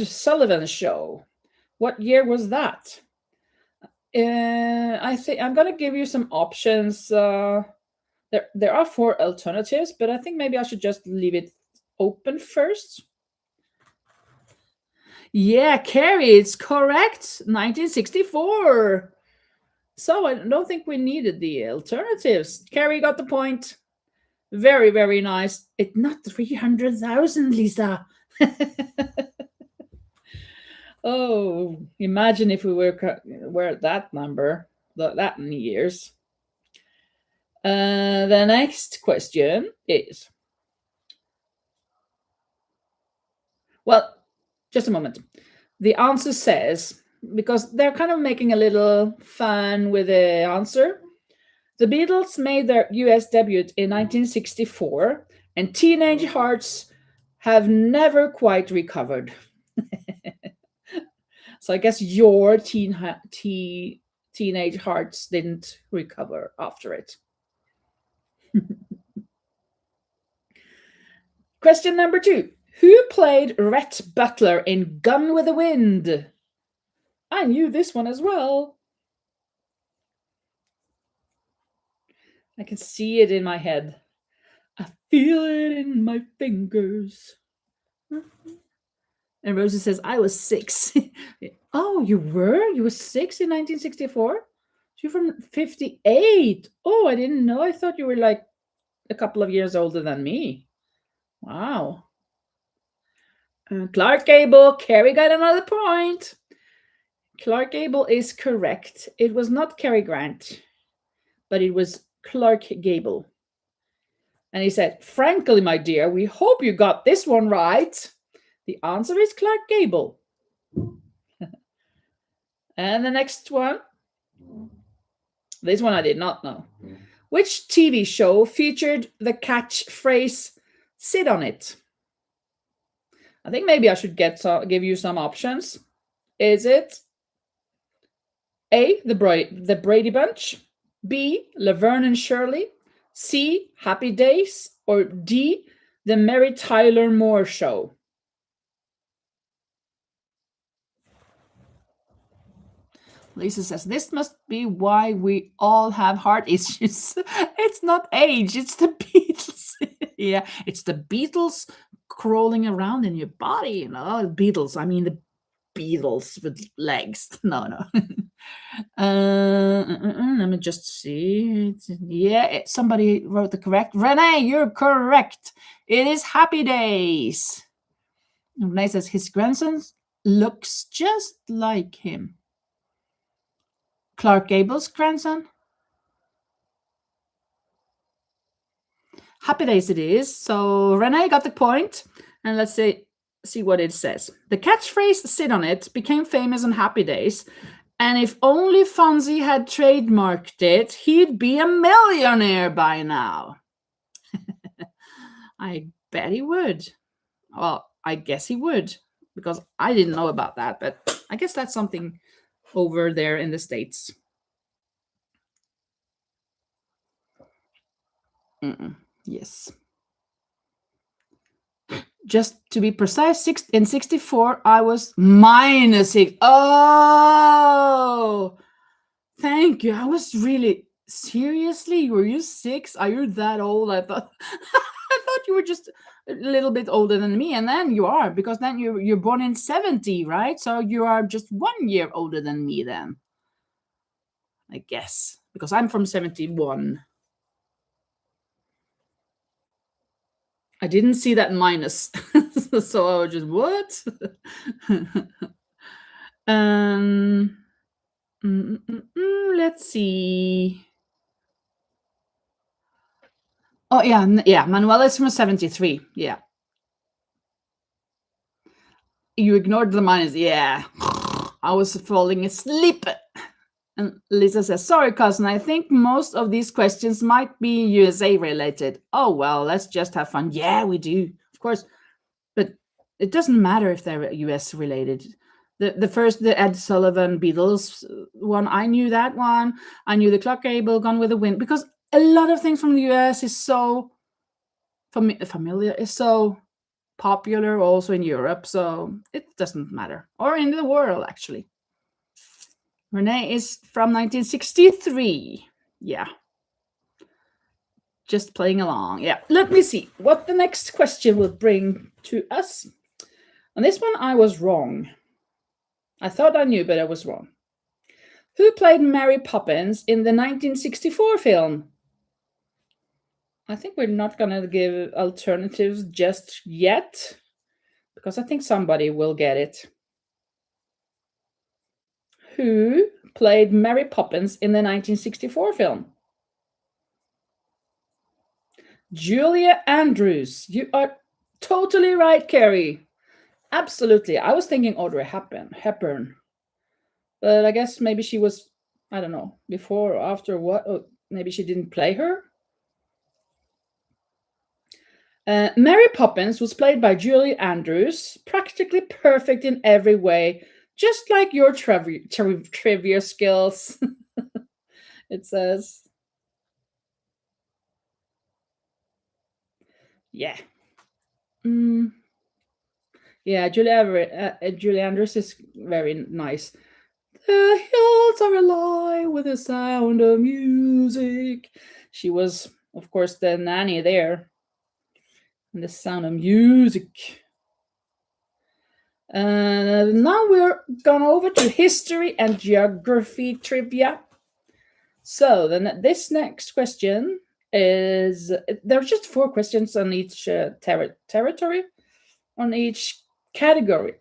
Sullivan Show? What year was that? I think I'm gonna give you some options. There are 4 alternatives, but I think maybe I should just leave it open first. Yeah, Carrie, it's correct. 1964. So I don't think we needed the alternatives. Carrie got the point. Very, very nice. It's not 300,000, Lisa. Oh, imagine if we were at that number, that many years. The next question is, well, just a moment. The answer says, because they're kind of making a little fun with the answer, the Beatles made their US debut in 1964, and teenage hearts have never quite recovered. So I guess your teenage hearts didn't recover after it. Question number 2. Who played Rhett Butler in Gone with the Wind? I knew this one as well. I can see it in my head. I feel it in my fingers. And Rosie says, I was 6. Oh, you were? You were 6 in 1964? You're from 58. Oh, I didn't know. I thought you were like a couple of years older than me. Wow. Clark Gable, Carrie got another point. Clark Gable is correct. It was not Cary Grant, but it was Clark Gable. And he said, "Frankly, my dear, we hope you got this one right. The answer is Clark Gable." And the next one. This one I did not know. Which TV show featured the catchphrase, "sit on it"? I think maybe I should give you some options. Is it A, the Brady Bunch, B, Laverne and Shirley, C, Happy Days, or D, the Mary Tyler Moore Show? Lisa says, "This must be why we all have heart issues." It's not age, it's the Beatles. Yeah, it's the Beatles crawling around in your body, you know. Beatles, I mean the Beatles with legs. No. Let me just see. Yeah, somebody wrote the correct. Renee, you're correct. It is Happy Days. Renee says his grandson looks just like him. Clark Gable's grandson? Happy Days it is. So Renee got the point, and let's see what it says. The catchphrase "sit on it" became famous on Happy Days, and if only Fonzie had trademarked it, he'd be a millionaire by now. I bet he would. Well, I guess he would, because I didn't know about that, but I guess that's something over there in the States. Yes. Just to be precise, in 64, I was -6. Oh, thank you. I was really, seriously, were you 6? Are you that old? I thought I thought you were just a little bit older than me, and then you are, because then you're born in 70, right? So you are just 1 year older than me then, I guess, because I'm from 71. I didn't see that minus. So I was just, what? Let's see. Oh, yeah. Manuela is from 73. Yeah. You ignored the minus. Yeah. I was falling asleep. And Lisa says, "Sorry, cousin, I think most of these questions might be USA related." Oh, well, let's just have fun. Yeah, we do. Of course. But it doesn't matter if they're US related. The Ed Sullivan Beatles one, I knew that one. I knew the Clark Gable, Gone with the Wind, because a lot of things from the US is so familiar, is so popular also in Europe, so it doesn't matter. Or in the world, actually. Renee is from 1963. Yeah. Just playing along. Yeah. Let me see what the next question will bring to us. On this one, I was wrong. I thought I knew, but I was wrong. Who played Mary Poppins in the 1964 film? I think we're not going to give alternatives just yet, because I think somebody will get it. Who played Mary Poppins in the 1964 film? Julia Andrews. You are totally right, Carrie. Absolutely. I was thinking Audrey Hepburn. But I guess maybe she was, I don't know, before or after what? Oh, maybe she didn't play her. Mary Poppins was played by Julie Andrews, practically perfect in every way, just like your trivia skills. It says. Yeah. Yeah, Julie Andrews is very nice. The hills are alive with the sound of music. She was, of course, the nanny there. And the sound of music. Now we're gone over to history and geography trivia. So then this next question is, there are just 4 questions on each territory, on each category.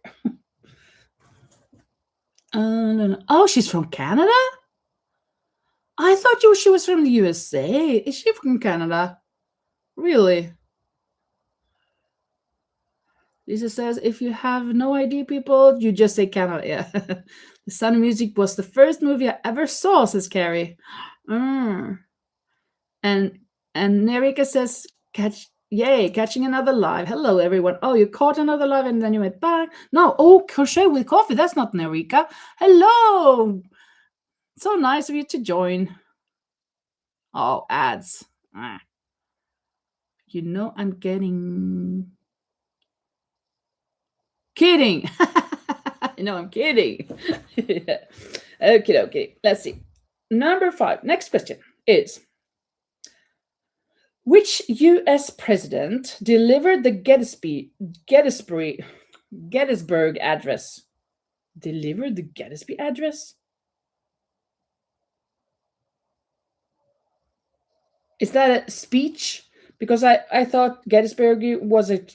Oh, she's from Canada? I thought she was from the USA. Is she from Canada? Really? Lisa says, if you have no idea, people, you just say Canada. Yeah. The Sound of Music was the first movie I ever saw, says Carrie. Mm. And Nerika says, catching another live. Hello, everyone. Oh, you caught another live and then you went back. No, oh, crochet with coffee. That's not Nerika. Hello. So nice of you to join. Oh, ads. Ah. You know I'm getting kidding. No, I'm kidding. Yeah. Okay. Let's see. Number 5. Next question is, which U.S. president delivered the Gettysburg Address? Delivered the Gettysburg Address? Is that a speech? Because I thought Gettysburg was a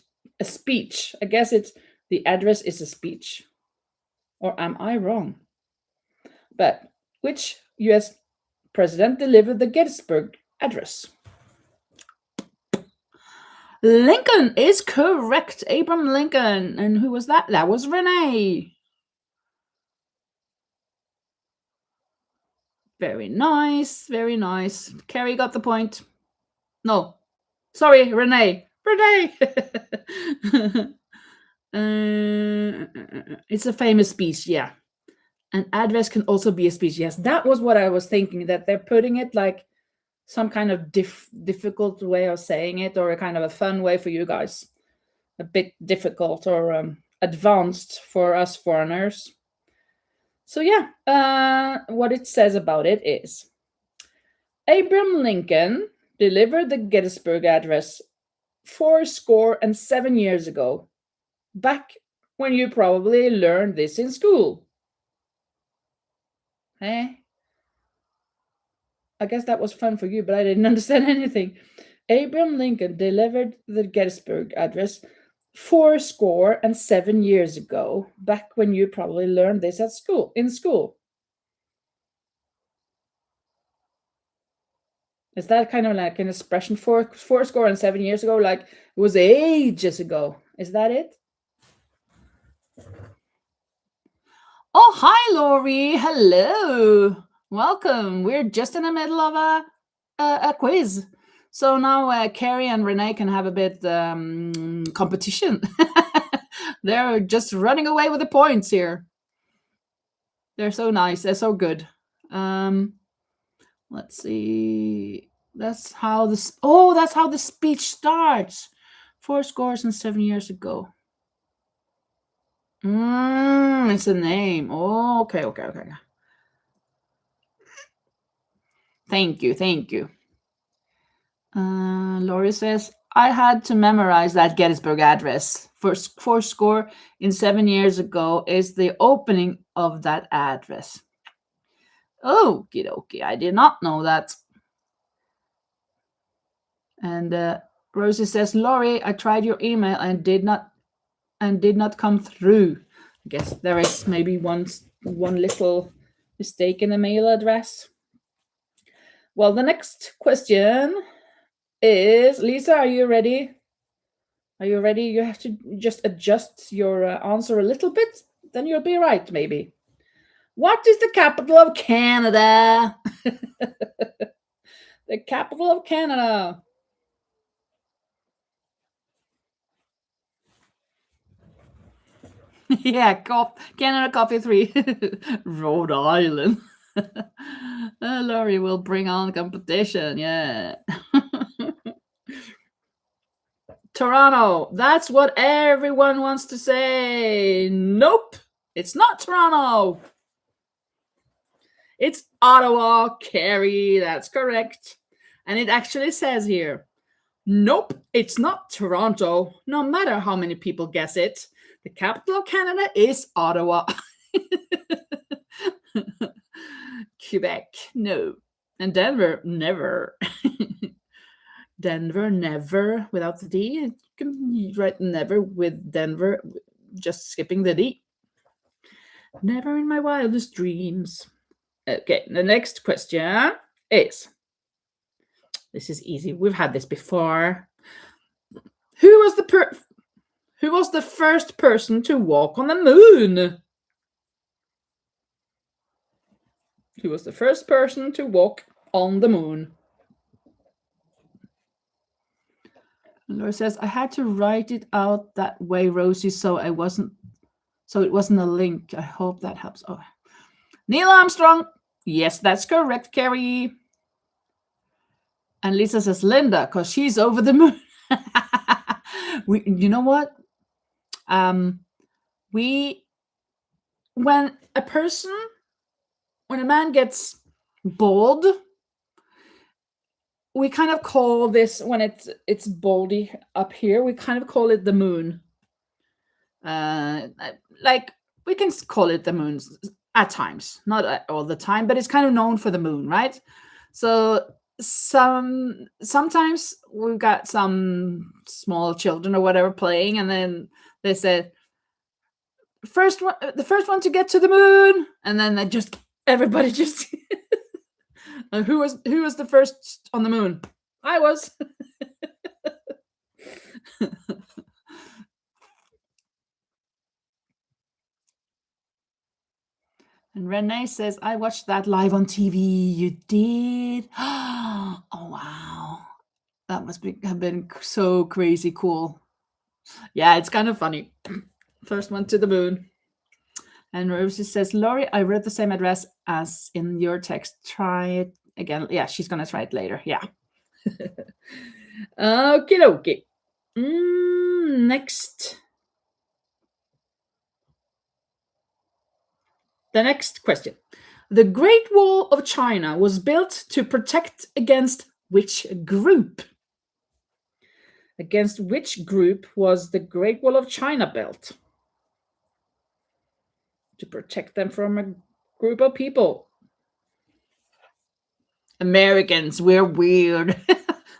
speech. I guess it's the address is a speech. Or am I wrong? But which U.S. president delivered the Gettysburg Address? Lincoln is correct. Abraham Lincoln. And who was that? That was Renee. Very nice. Very nice. Carrie got the point. No. Sorry, Renee. Renee. It's a famous speech, yeah. An address can also be a speech. Yes, that was what I was thinking, that they're putting it like some kind of difficult way of saying it, or a kind of a fun way for you guys. A bit difficult or advanced for us foreigners. So yeah, what it says about it is, Abraham Lincoln delivered the Gettysburg Address 77 years ago, back when you probably learned this in school. Eh? I guess that was fun for you, but I didn't understand anything. Abraham Lincoln delivered the Gettysburg Address 77 years ago, back when you probably learned this in school. Is that kind of like an expression for 7 years ago? Like it was ages ago. Is that it? Oh, hi, Lori. Hello. Welcome. We're just in the middle of a quiz. So now Carrie and Renee can have a bit competition. They're just running away with the points here. They're so nice. They're so good. Let's see. That's how the speech starts. 7 years ago. It's a name. Oh, okay. Thank you. Laurie says, I had to memorize that Gettysburg Address. 7 years ago is the opening of that address. Okie dokie, I did not know that. And Rosie says, Laurie, I tried your email and did not come through. I guess there is maybe one little mistake in the mail address. Well, the next question is, Lisa, are you ready? Are you ready? You have to just adjust your answer a little bit, then you'll be right, maybe. What is the capital of Canada? The capital of Canada. Yeah, Canada Coffee 3. Rhode Island. Laurie will bring on competition, yeah. Toronto. That's what everyone wants to say. Nope, it's not Toronto. It's Ottawa, Carrie. That's correct. And it actually says here, nope, it's not Toronto. No matter how many people guess it, the capital of Canada is Ottawa. Quebec, no. And Denver, never. Denver, never, without the D. You can write never with Denver, just skipping the D. Never in my wildest dreams. Okay, the next question is, this is easy. We've had this before. Who was the first person to walk on the moon? Who was the first person to walk on the moon? Laura says, I had to write it out that way, Rosie, so it wasn't a link. I hope that helps. Oh. Neil Armstrong. Yes, that's correct, Carrie. And Lisa says, Linda, because she's over the moon. You know what? When a man gets bald, we kind of call this, when it's baldy up here, we kind of call it the moon. Like, we can call it the moon at times, not all the time, but it's kind of known for the moon, right? So sometimes we've got some small children or whatever playing, and then they said, the first one to get to the moon, and then everybody just who was the first on the moon? I was. And Renee says, I watched that live on TV. You did? Oh, wow. That must have been so crazy cool. Yeah, it's kind of funny. First one to the moon. And Rosie says, Laurie, I read the same address as in your text. Try it again. Yeah, she's going to try it later. Yeah. Okie dokie. Next. The next question. The Great Wall of China was built to protect against which group? Against which group was the Great Wall of China built? To protect them from a group of people. Americans, we're weird.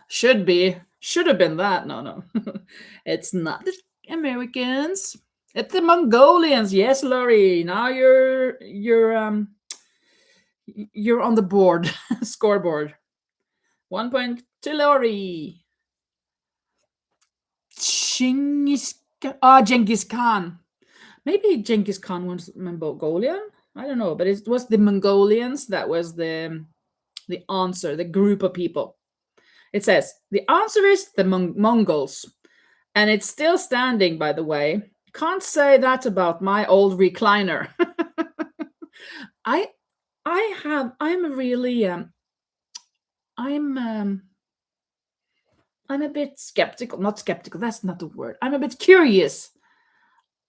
Should have been that. No. It's not the Americans. It's the Mongolians. Yes, Laurie. Now you're on the board, scoreboard. 1 point to Laurie. Genghis Khan. Maybe Genghis Khan was Mongolian. I don't know, but it was the Mongolians that was the answer, the group of people. It says the answer is the Mongols, and it's still standing, by the way. Can't say that about my old recliner. I'm a bit skeptical. Not skeptical, that's not the word. I'm a bit curious.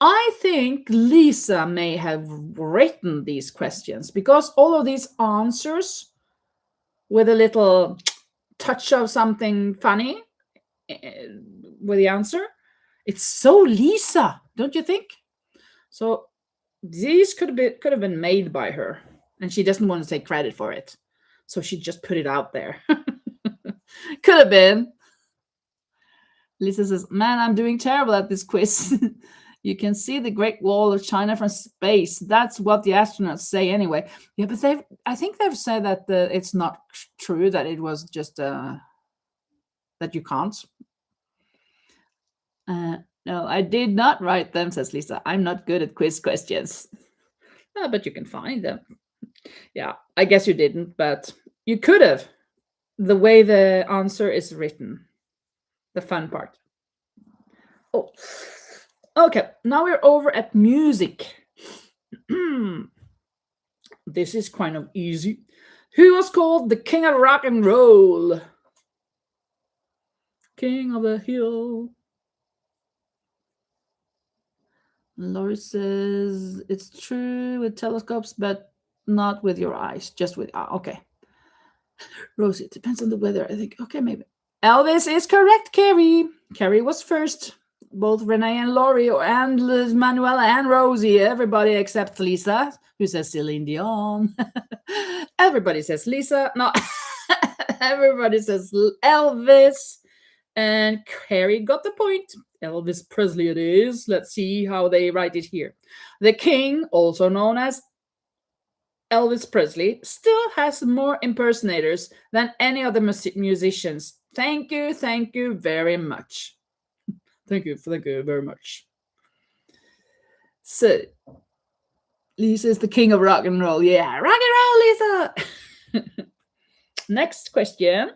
I think Lisa may have written these questions because all of these answers with a little touch of something funny with the answer, it's so Lisa, don't you think? So these could have been made by her, and she doesn't want to take credit for it, so she just put it out there. Could have been. Lisa says, man, I'm doing terrible at this quiz. You can see the Great Wall of China from space. That's what the astronauts say anyway. Yeah, but I think they've said that it's not true, that it was just that you can't. No, I did not write them, says Lisa. I'm not good at quiz questions. But you can find them. Yeah, I guess you didn't, but you could have. The way the answer is written. The fun part. Oh, okay. Now we're over at music. This is kind of easy. Who was called the King of Rock and Roll? King of the Hill. Laurie says it's true with telescopes, but not with your eyes, just with okay. Rosie, it depends on the weather, I think. Okay, maybe. Elvis is correct, Carrie. Carrie was first. Both Renee and Laurie, and Manuela and Rosie, everybody except Lisa, who says Celine Dion. Everybody says Lisa. No, everybody says Elvis. And Carrie got the point. Elvis Presley it is. Let's see how they write it here. The king, also known as Elvis Presley, still has more impersonators than any other musicians. Thank you very much. Thank you very much. So, Lisa is the king of rock and roll. Yeah, rock and roll, Lisa. Next question.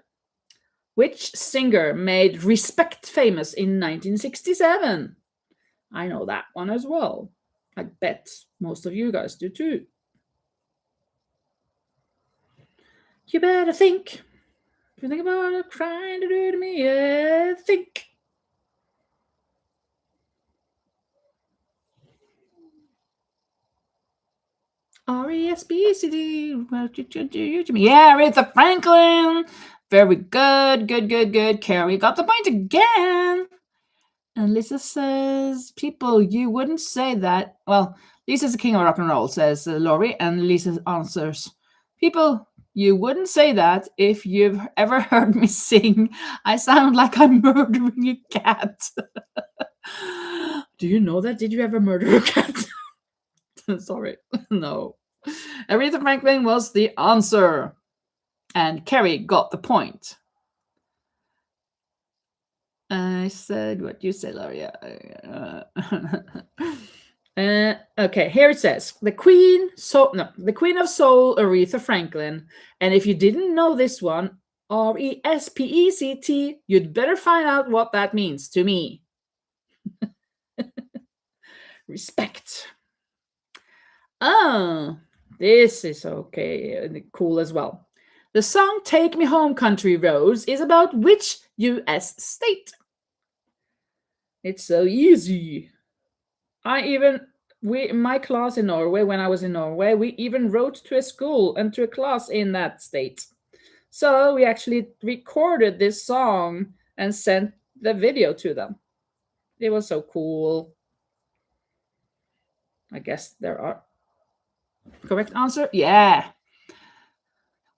Which singer made Respect famous in 1967? I know that one as well. I bet most of you guys do too. You better think. If you think about it, trying to do to me, yeah, think. R-E-S-P-E-C-T. Yeah, Aretha Franklin. Very good. Carrie got the point again. And Lisa says, people, you wouldn't say that. Well, Lisa's the king of rock and roll, says Laurie. And Lisa answers, people, you wouldn't say that if you've ever heard me sing. I sound like I'm murdering a cat. Do you know that? Did you ever murder a cat? Sorry. No. Aretha Franklin was the answer. And Carrie got the point. I said what you said, Laurie. Okay, here it says the Queen of Soul, Aretha Franklin. And if you didn't know this one, R-E-S-P-E-C-T, you'd better find out what that means to me. Respect. Oh, this is okay, cool as well. The song Take Me Home Country Roads is about which US state? It's so easy. In my class in Norway, when I was in Norway, we even wrote to a school and to a class in that state. So we actually recorded this song and sent the video to them. It was so cool. I guess there are correct answer. Yeah.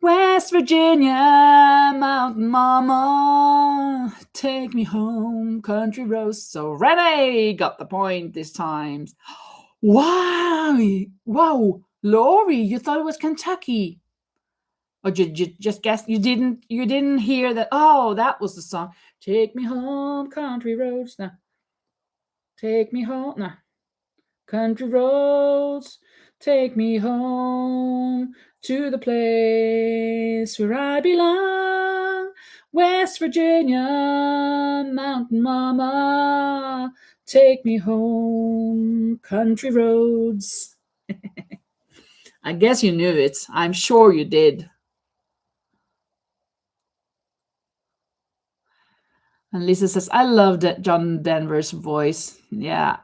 West Virginia, Mountain Mama, take me home, country roads. So Renee got the point this time. Wow, Laurie, you thought it was Kentucky, or did you just guess? You didn't hear that? Oh, that was the song. Take me home, country roads. Now, take me home. Now, country roads, take me home to the place where I belong. West Virginia, Mountain Mama, take me home, country roads. I guess you knew it. I'm sure you did. And Lisa says, I love John Denver's voice. Yeah.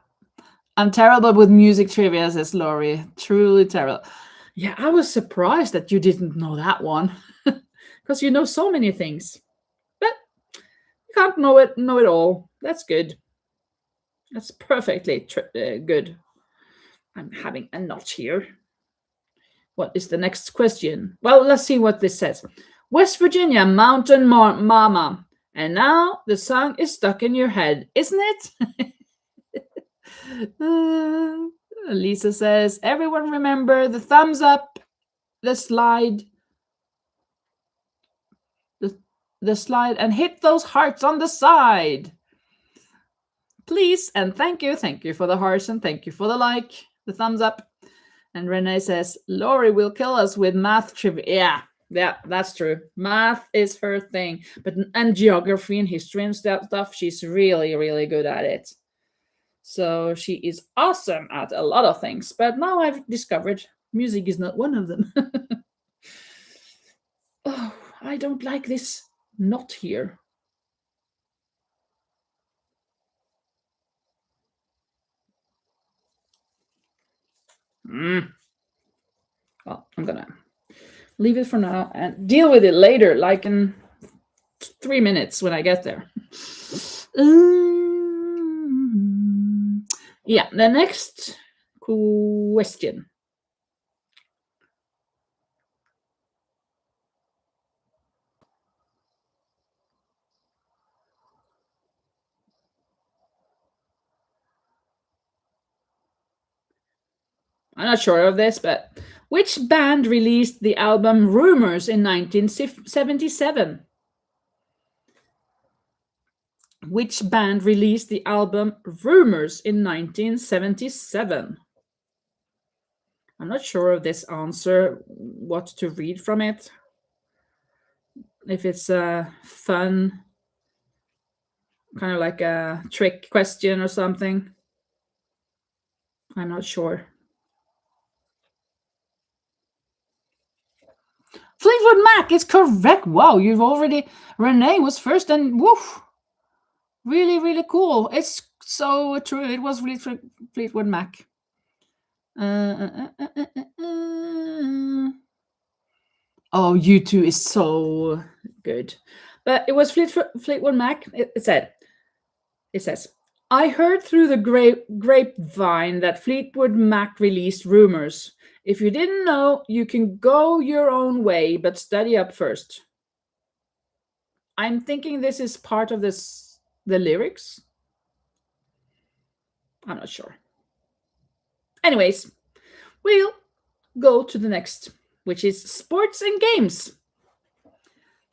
I'm terrible with music trivia, says Laurie. Truly terrible. Yeah, I was surprised that you didn't know that one. Because you know so many things. But you can't know it all. That's good. That's perfectly good. I'm having a notch here. What is the next question? Well, let's see what this says. West Virginia, Mountain Mama. And now the song is stuck in your head, isn't it? Lisa says, everyone remember the thumbs up, the slide, the slide, and hit those hearts on the side. Please, and thank you for the hearts, and thank you for the like, the thumbs up. And Renee says, Laurie will kill us with math trivia. Yeah, that's true. Math is her thing. And geography and history and stuff, she's really, really good at it. So she is awesome at a lot of things. But now I've discovered music is not one of them. Oh, I don't like this knot here. Well, I'm gonna leave it for now and deal with it later, like in 3 minutes when I get there. Yeah, the next question. I'm not sure of this, but which band released the album Rumors in 1977? Which band released the album Rumors in 1977? I'm not sure of this answer, what to read from it. If it's a fun, kind of like a trick question or something. I'm not sure. Fleetwood Mac is correct. Wow, you've already. Renee was first, and woof. Really, really cool. It's so true. It was Fleetwood Mac. Oh, U2 is so good. But it was Fleetwood Mac. It says, I heard through the grapevine that Fleetwood Mac released Rumors. If you didn't know, you can go your own way, but study up first. I'm thinking this is part of the lyrics. I'm not sure. Anyways, we'll go to the next, which is sports and games.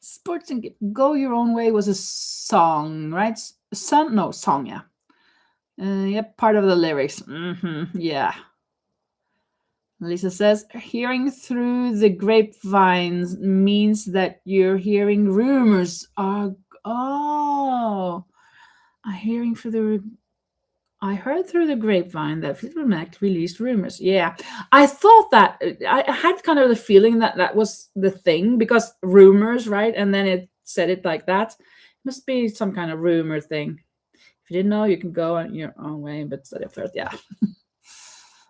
Sports and Go Your Own Way was a song, right? Song, yeah. Yep, part of the lyrics. Yeah. Lisa says, hearing through the grapevines means that you're hearing rumors. I heard through the grapevine that Fleetwood Mac released Rumors. Yeah, I thought that. I had kind of the feeling that that was the thing, because rumors, right? And then it said it like that. It must be some kind of rumor thing. If you didn't know, you can go on your own way, but study up first. Yeah.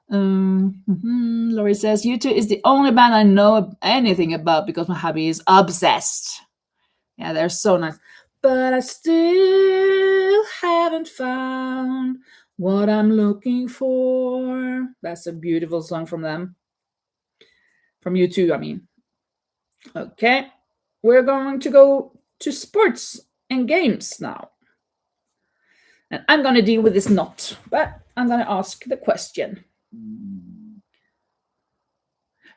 Laurie says, U2 is the only band I know anything about because my hubby is obsessed. Yeah, they're so nice. But I still haven't found what I'm looking for. That's a beautiful song from them. From U2, I mean. Okay, we're going to go to sports and games now. And I'm going to deal with this knot, but I'm going to ask the question.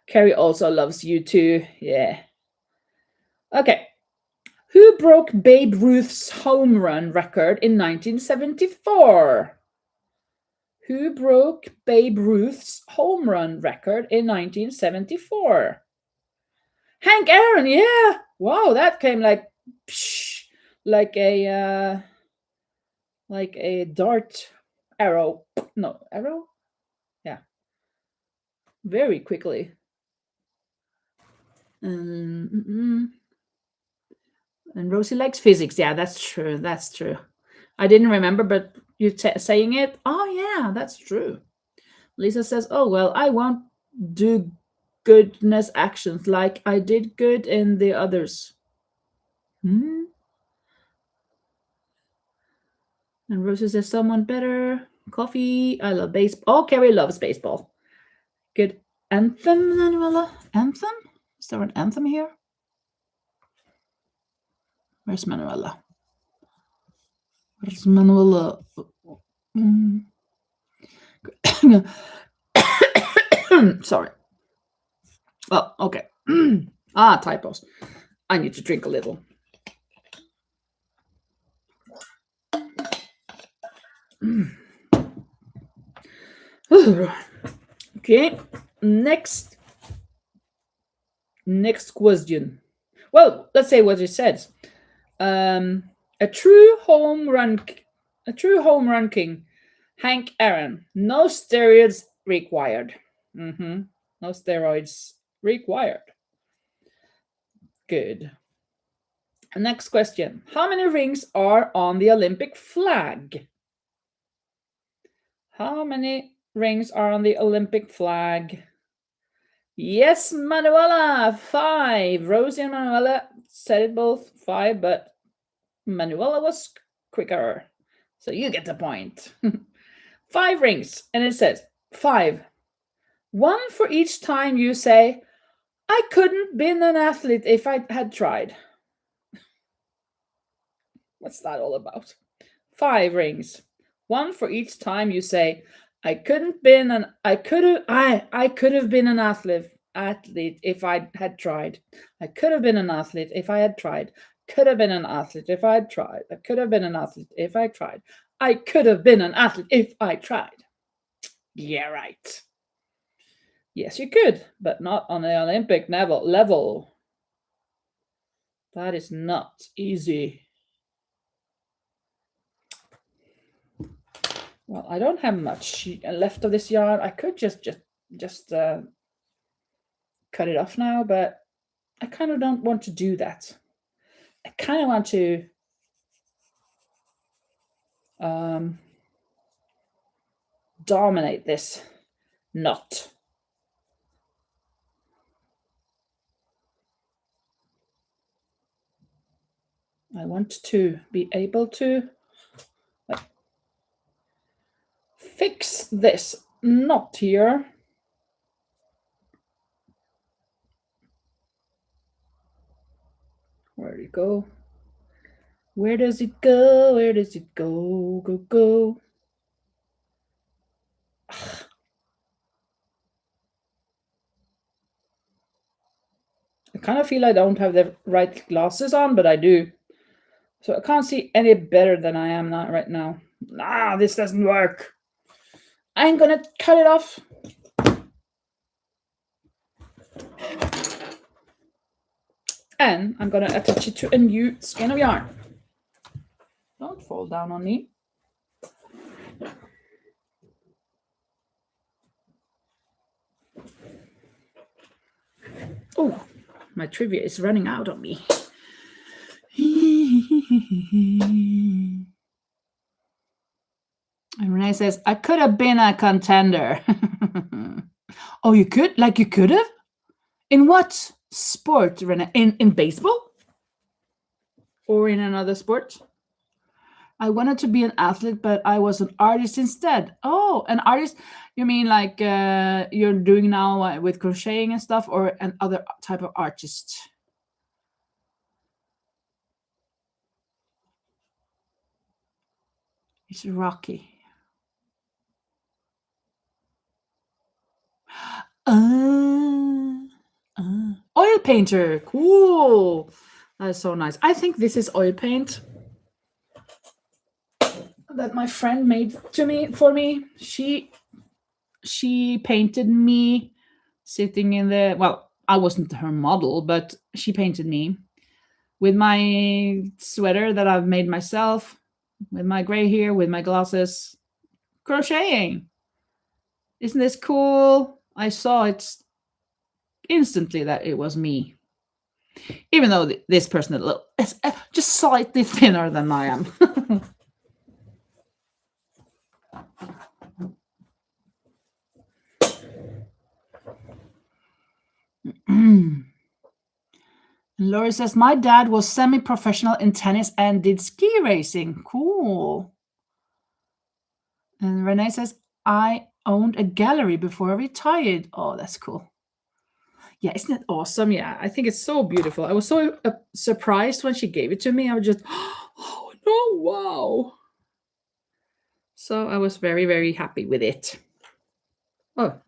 Carrie also loves U2. Yeah. Okay. Who broke Babe Ruth's home run record in 1974? Who broke Babe Ruth's home run record in 1974? Hank Aaron, yeah. Wow, that came like a dart arrow. No, arrow? Yeah. Very quickly. And Rosie likes physics. Yeah, that's true. That's true. I didn't remember, but you saying it. Oh, yeah, that's true. Lisa says, oh, well, I won't do goodness actions like I did good in the others. And Rosie says, someone better. Coffee. I love baseball. Oh, Carrie loves baseball. Good. Anthem, Manuela? Anthem? Is there an anthem here? Where's Manuela? Where's Manuela? Sorry. Oh, okay. Typos. I need to drink a little. Okay. Next question. Well, let's say what it says. A true home run king, Hank Aaron. No steroids required. No steroids required. Good. Next question. How many rings are on the Olympic flag? How many rings are on the Olympic flag? Yes, Manuela, 5. Rosie and Manuela said it both 5, but Manuela was quicker. So you get the point. 5 rings. And it says 5. 1 for each time you say, I couldn't been an athlete if I had tried. What's that all about? 5 rings. 1 for each time you say, I could have been an athlete if I had tried. I could have been an athlete if I had tried. Could have been an athlete if I had tried. I could have been an athlete if I tried. I could have been an athlete if I tried. Yeah, right. Yes, you could, but not on the Olympic level. That is not easy. Well, I don't have much left of this yarn. I could just cut it off now, but I kind of don't want to do that. I kind of want to dominate this knot. I want to be able to fix this knot here. Where did it go? Where does it go? Where does it go? Go. I kind of feel I don't have the right glasses on, but I do. So I can't see any better than I am not right now. Nah, this doesn't work. I'm gonna cut it off. And I'm gonna attach it to a new skein of yarn. Don't fall down on me. Oh, my trivia is running out on me. And Renee says, I could have been a contender. Oh, you could? Like you could have? In what sport, Renee? In baseball? Or in another sport? I wanted to be an athlete, but I was an artist instead. Oh, an artist? You mean like you're doing now with crocheting and stuff, or an other type of artist? It's Rocky. Oil painter. Cool. That is so nice. I think this is oil paint that my friend made for me. She painted me sitting in the, well, I wasn't her model, but she painted me with my sweater that I've made myself, with my gray hair, with my glasses, crocheting. Isn't this cool? I saw it instantly that it was me. Even though this person is just slightly thinner than I am. Laurie says, my dad was semi-professional in tennis and did ski racing. Cool. And Renee says, I owned a gallery before I retired. Oh, that's cool. Yeah, isn't it awesome? Yeah, I think it's so beautiful. I was so surprised when she gave it to me. I was just, oh, no, wow. So I was very, very happy with it. Oh,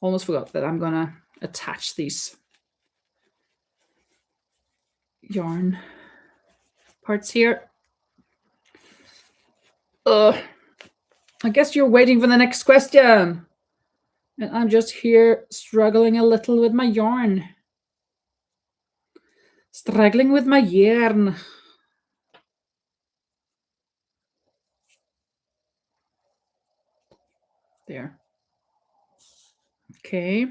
almost forgot that I'm going to attach these yarn parts here. I guess you're waiting for the next question. And I'm just here struggling a little with my yarn. Struggling with my yarn. There. Okay.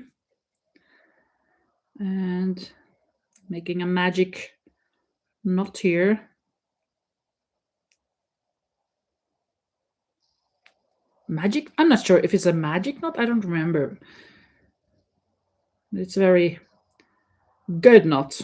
And making a magic knot here. Magic? I'm not sure if it's a magic knot. I don't remember. It's a very good knot.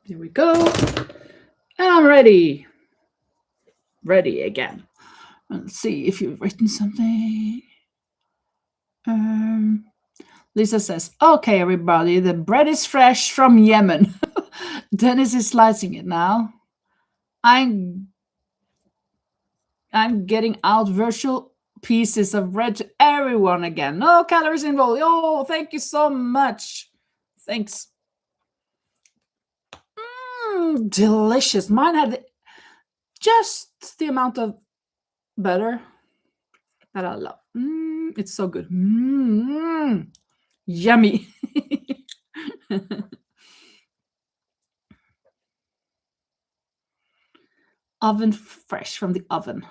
Here we go. And I'm ready. Ready again. Let's see if you've written something. Lisa says, okay, everybody, the bread is fresh from Yemen. Dennis is slicing it now. I'm getting out virtual pieces of bread to everyone again. No calories involved. Oh, thank you so much. Thanks. Delicious. Mine had just the amount of butter that I love. It's so good. Yummy. Oven fresh from the oven.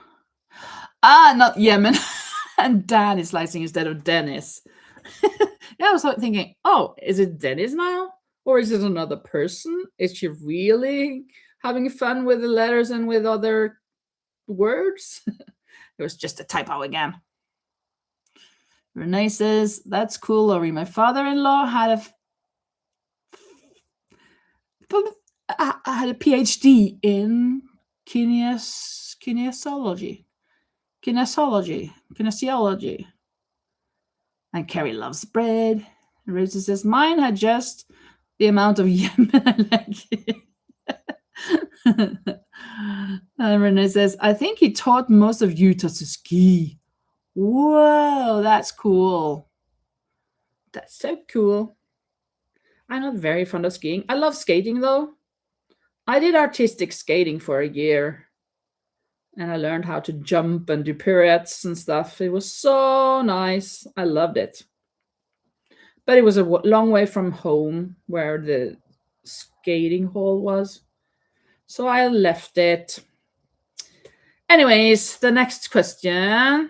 Not Yemen. And Dan is slicing instead of Dennis. Yeah, I was thinking, oh, is it Dennis now? Or is it another person? Is she really having fun with the letters and with other words? It was just a typo again. Renee says, that's cool, Lori. My father-in-law had a PhD in kinesiology. And Carrie loves bread. And Rosie says, mine had just the amount of Yemen I like. And Renee says, I think he taught most of Utah to ski. Whoa, that's cool. That's so cool. I'm not very fond of skiing. I love skating, though. I did artistic skating for a year. And I learned how to jump and do pirouettes and stuff. It was so nice. I loved it. But it was a long way from home where the skating hall was. So I left it. Anyways, the next question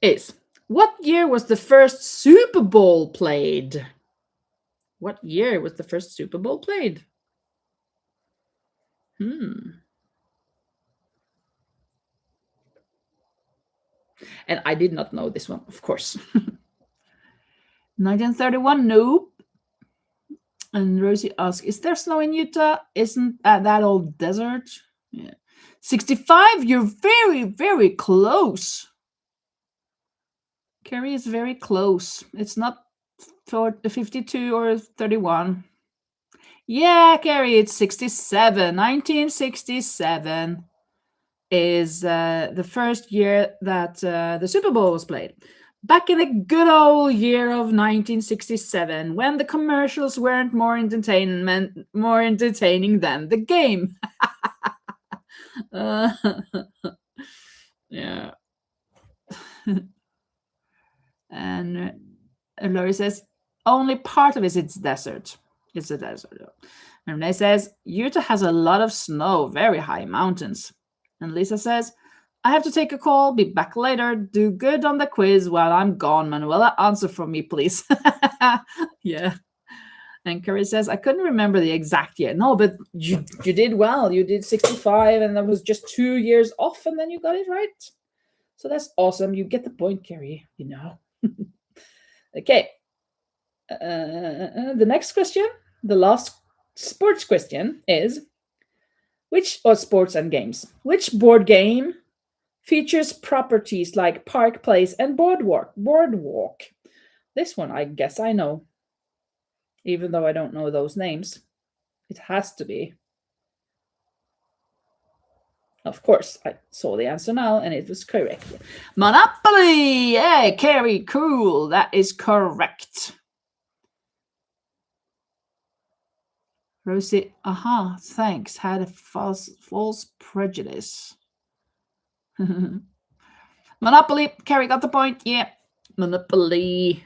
is, what year was the first Super Bowl played? What year was the first Super Bowl played? And I did not know this one, of course. 1931, nope. And Rosie asks, is there snow in Utah? Isn't that all desert? Yeah. 65, you're very, very close. Carrie is very close. It's not 52 or 31. Yeah, Carrie, it's 67. 1967 is the first year that the Super Bowl was played. Back in the good old year of 1967, when the commercials weren't more entertaining than the game. Yeah. And Laurie says, only part of it's desert. It's a desert. And Renee says, Utah has a lot of snow, very high mountains. And Lisa says, I have to take a call. Be back later. Do good on the quiz while I'm gone. Manuela, answer for me, please. Yeah. And Carrie says, I couldn't remember the exact year. No, but you did well. You did 65, and that was just 2 years off, and then you got it right. So that's awesome. You get the point, Carrie, you know. Okay. The next question, the last sports question is, sports and games, which board game features properties like park, place, and boardwalk? This one, I guess I know, even though I don't know those names. It has to be. Of course, I saw the answer now, and it was correct. Monopoly! Yeah, Carrie, cool. That is correct. Rosie, thanks. Had a false prejudice. Monopoly. Carrie got the point. Yeah. Monopoly.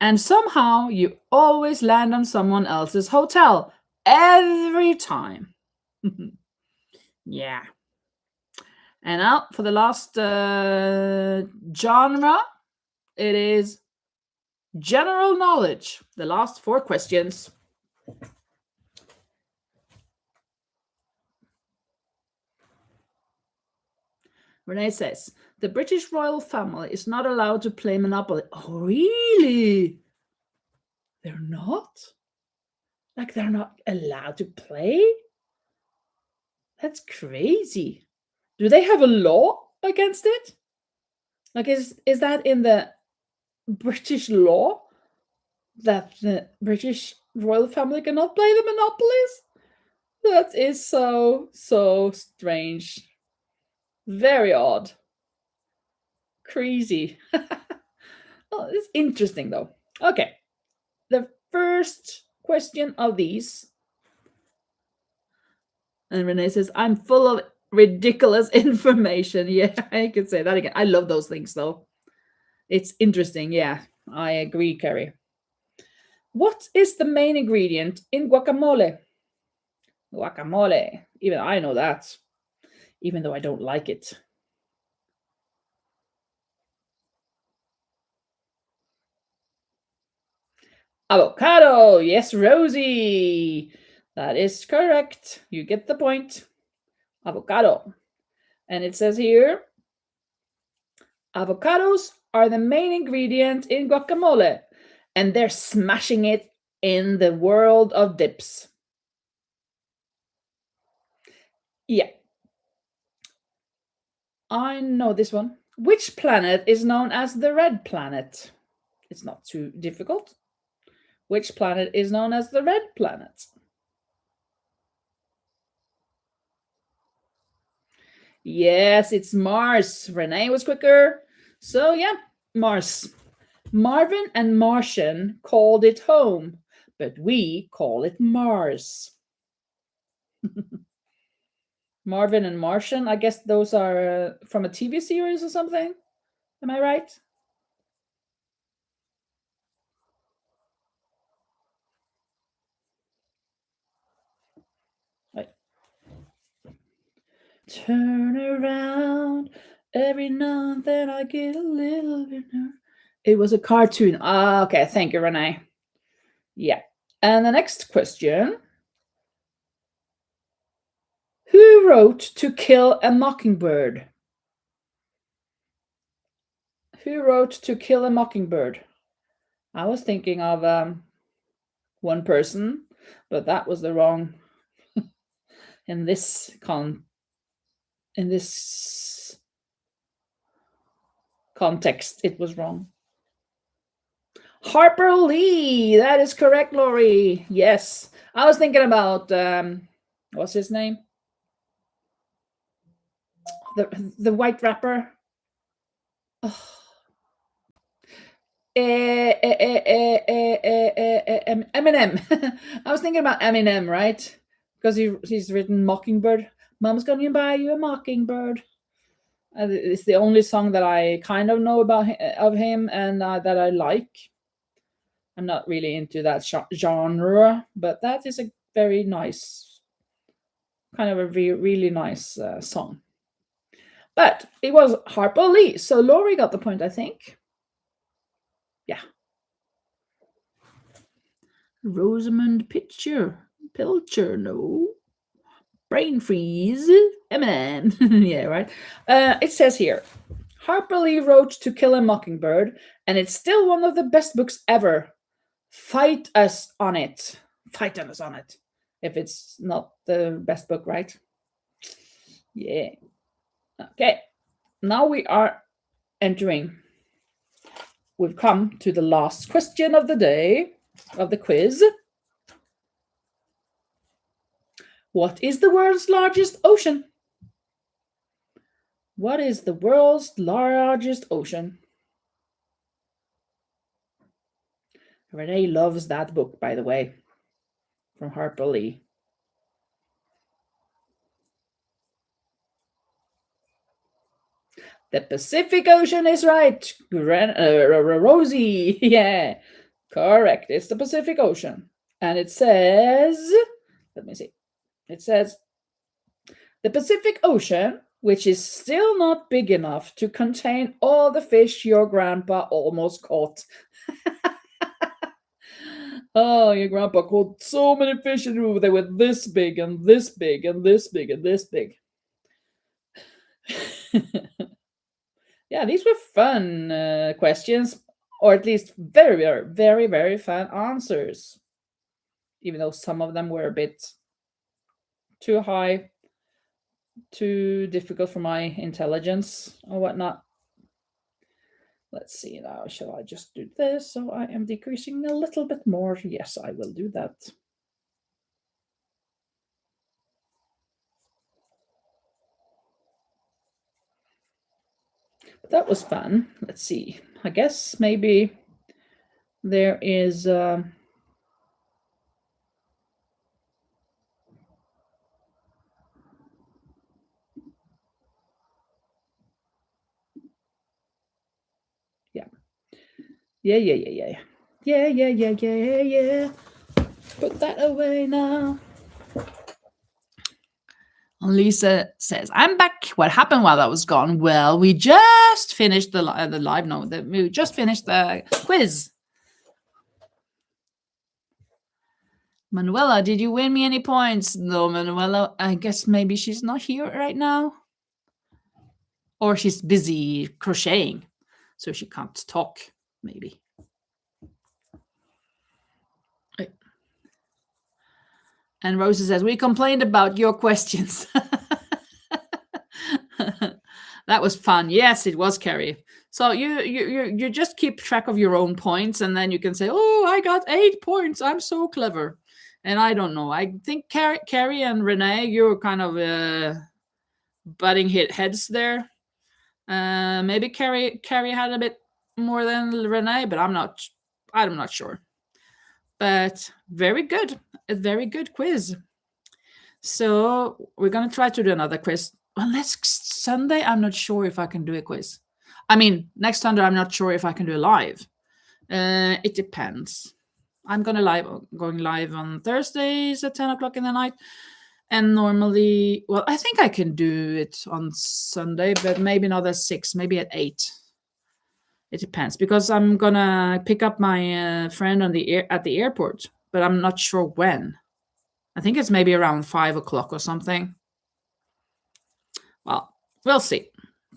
And somehow you always land on someone else's hotel. Every time. Yeah. And now for the last genre, it is general knowledge. The last 4 questions. Renee says, the British royal family is not allowed to play Monopoly. Oh, really? They're not? Like they're not allowed to play? That's crazy. Do they have a law against it? Like, is that in the British law that the British royal family cannot play the monopolies? That is so strange. Very odd. Crazy. Oh, it's interesting though. Okay. The first question of these, and Renee says, I'm full of ridiculous information. Yeah, I could say that again. I love those things though. It's interesting. Yeah, I agree, Carrie. What is the main ingredient in guacamole? Guacamole. Even I know that, even though I don't like it. Avocado. Yes, Rosie. That is correct. You get the point. Avocado. And it says here, avocados are the main ingredient in guacamole, and they're smashing it in the world of dips. Yeah. I know this one. Which planet is known as the red planet? It's not too difficult. Which planet is known as the red planet? Yes, it's Mars. Renee was quicker. So, yeah, Mars. Marvin and Martian called it home, but we call it Mars. Marvin and Martian, I guess those are from a TV series or something. Am I right? Right. Turn around. Every now and then I get a little bit nervous. It was a cartoon. Ah, okay. Thank you, Renee. Yeah. And the next question. Who wrote To Kill a Mockingbird? Who wrote To Kill a Mockingbird? I was thinking of one person, but that was the wrong in this context. It was wrong. Harper Lee. That is correct, Lori. Yes, I was thinking about what's his name? The white rapper. Oh. Eminem. I was thinking about Eminem, right? Because he's written Mockingbird. Mom's gonna buy you a mockingbird. It's the only song that I kind of know about of him and that I like. I'm not really into that genre, but that is a very nice, kind of a really nice song. But it was Harper Lee, so Laurie got the point, I think. Yeah. Rosamund Pilcher, no. Brain freeze, Eminem. Yeah, right. It says here, Harper Lee wrote To Kill a Mockingbird, and it's still one of the best books ever. Fight us on it. Fight us on it. If it's not the best book, right? Yeah. Okay. Now we are entering. We've come to the last question of the day, of the quiz. What is the world's largest ocean? What is the world's largest ocean? Renee loves that book, by the way, from Harper Lee. The Pacific Ocean is right. Rosie, yeah, correct. It's the Pacific Ocean. And it says, let me see. It says, the Pacific Ocean, which is still not big enough to contain all the fish your grandpa almost caught. Oh, your grandpa caught so many fish and they were this big and this big and this big and this big. Yeah, these were fun questions, or at least very fun answers. Even though some of them were a bit too high too difficult for my intelligence or whatnot. Let's see now. Shall I just do this so I am decreasing a little bit more? Yes, I will do that. But that was fun. Let's see. I guess maybe there is. Yeah. Yeah, yeah, yeah, yeah. Yeah, yeah, yeah, yeah, yeah. Put that away now. Lisa says, "I'm back. What happened while I was gone?" Well, we just finished the live. No, we just finished the quiz. Manuela, did you win me any points? No, Manuela. I guess maybe she's not here right now, or she's busy crocheting, so she can't talk. Maybe. And Rosa says, "We complained about your questions." That was fun. Yes, it was, Carrie. So you just keep track of your own points, and then you can say, "Oh, I got 8 points. I'm so clever." And I don't know. I think Carrie and Renee, you're kind of butting heads there. Maybe Carrie had a bit more than Renee, but I'm not sure. But very good, a very good quiz. So we're gonna try to do another quiz. Well, next Sunday, I'm not sure if I can do a quiz. I mean, next Sunday, I'm not sure if I can do a live. It depends. I'm going live on Thursdays at 10 o'clock in the night. And normally, well, I think I can do it on Sunday, but maybe not at 6, maybe at 8. It depends, because I'm gonna pick up my friend at the airport, but I'm not sure when. I think it's maybe around 5 o'clock or something. Well, we'll see.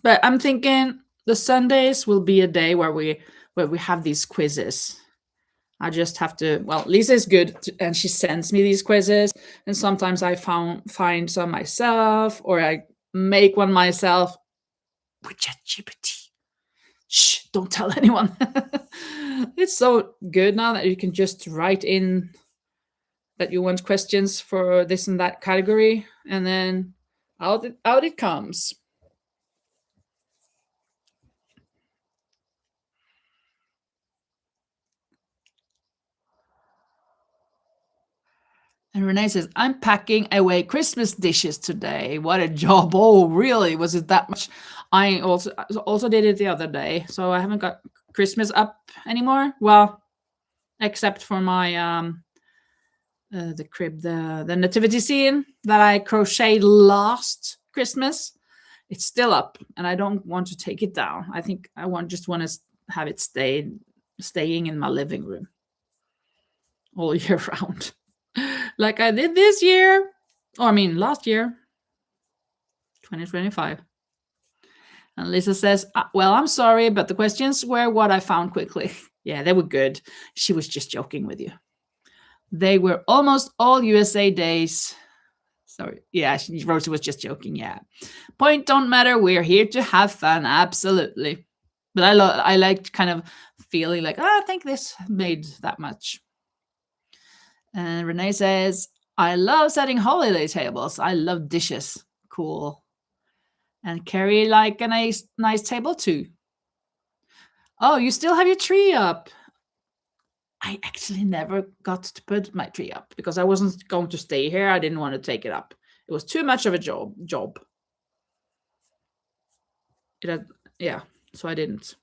But I'm thinking the Sundays will be a day where we have these quizzes. I just have to. Well, Lisa is good, and she sends me these quizzes, and sometimes I find some myself, or I make one myself with ChatGPT. Shh! Don't tell anyone. It's so good now that you can just write in that you want questions for this and that category, and then out it comes. And Renee says, "I'm packing away Christmas dishes today. What a job." Oh, really? Was it that much? I also did it the other day. So I haven't got Christmas up anymore. Well, except for my the crib, the nativity scene that I crocheted last Christmas. It's still up, and I don't want to take it down. I think I just want to have it staying in my living room all year round, like I did this year. Or I mean, last year, 2025. And Lisa says, "Well, I'm sorry, but the questions were what I found quickly." Yeah, they were good. She was just joking with you. They were almost all USA days. Sorry. Yeah, Rosie was just joking. Yeah. Point don't matter. We're here to have fun. Absolutely. But I liked kind of feeling like, I think this made that much. And Renee says, "I love setting holiday tables. I love dishes." Cool. And Carrie like a nice table too. Oh, you still have your tree up. I actually never got to put my tree up because I wasn't going to stay here. I didn't want to take it up. It was too much of a job. Yeah, so I didn't.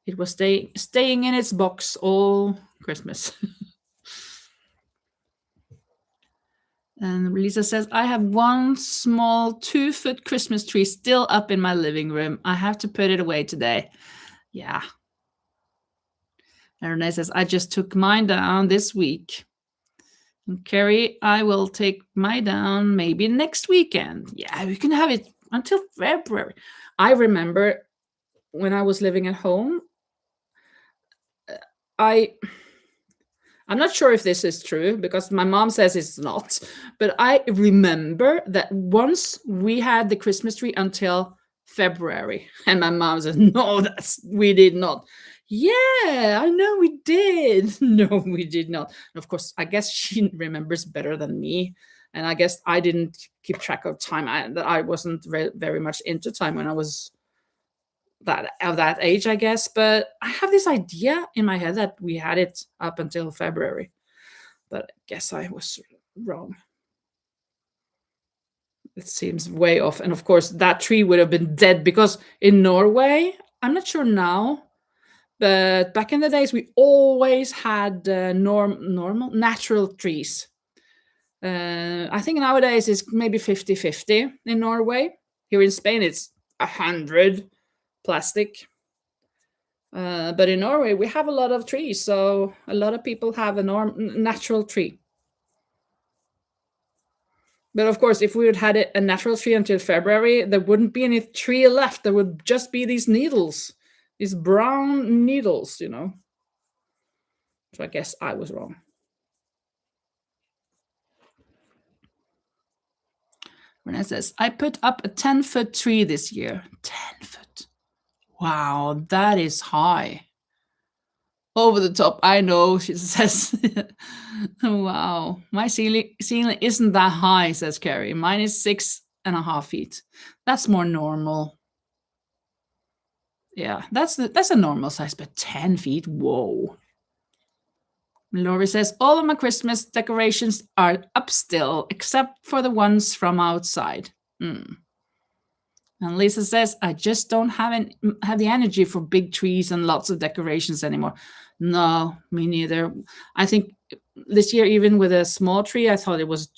It was staying in its box all Christmas. And Lisa says, "I have one small 2-foot Christmas tree still up in my living room. I have to put it away today." Yeah. And Renee says, "I just took mine down this week." And Carrie, "I will take mine down maybe next weekend." Yeah, we can have it until February. I remember when I was living at home, I I'm not sure if this is true because my mom says it's not, but I remember that once we had the Christmas tree until February, and my mom said, "No, we did not." Yeah, I know we did. No, we did not. And of course, I guess she remembers better than me, and I guess I didn't keep track of time. I wasn't very much into time when I was that age, I guess. But I have this idea in my head that we had it up until February, but I guess I was wrong. It seems way off. And of course, that tree would have been dead because in Norway, I'm not sure now, but back in the days, we always had normal, natural trees. I think nowadays it's maybe 50-50 in Norway. Here in Spain, it's 100 plastic. But in Norway, we have a lot of trees, so a lot of people have a natural tree. But of course, if we had had a natural tree until February, there wouldn't be any tree left. There would just be these needles, these brown needles, So I guess I was wrong. Renee says, I put up a 10-foot tree this year. 10 foot. Wow, that is high. Over the top, I know, she says. Wow, my ceiling isn't that high, says Carrie. Mine is 6.5 feet. That's more normal. Yeah, that's a normal size, but 10 feet, whoa. Lori says, all of my Christmas decorations are up still, except for the ones from outside. And Lisa says, I just don't have the energy for big trees and lots of decorations anymore. No, me neither. I think this year, even with a small tree, I thought it was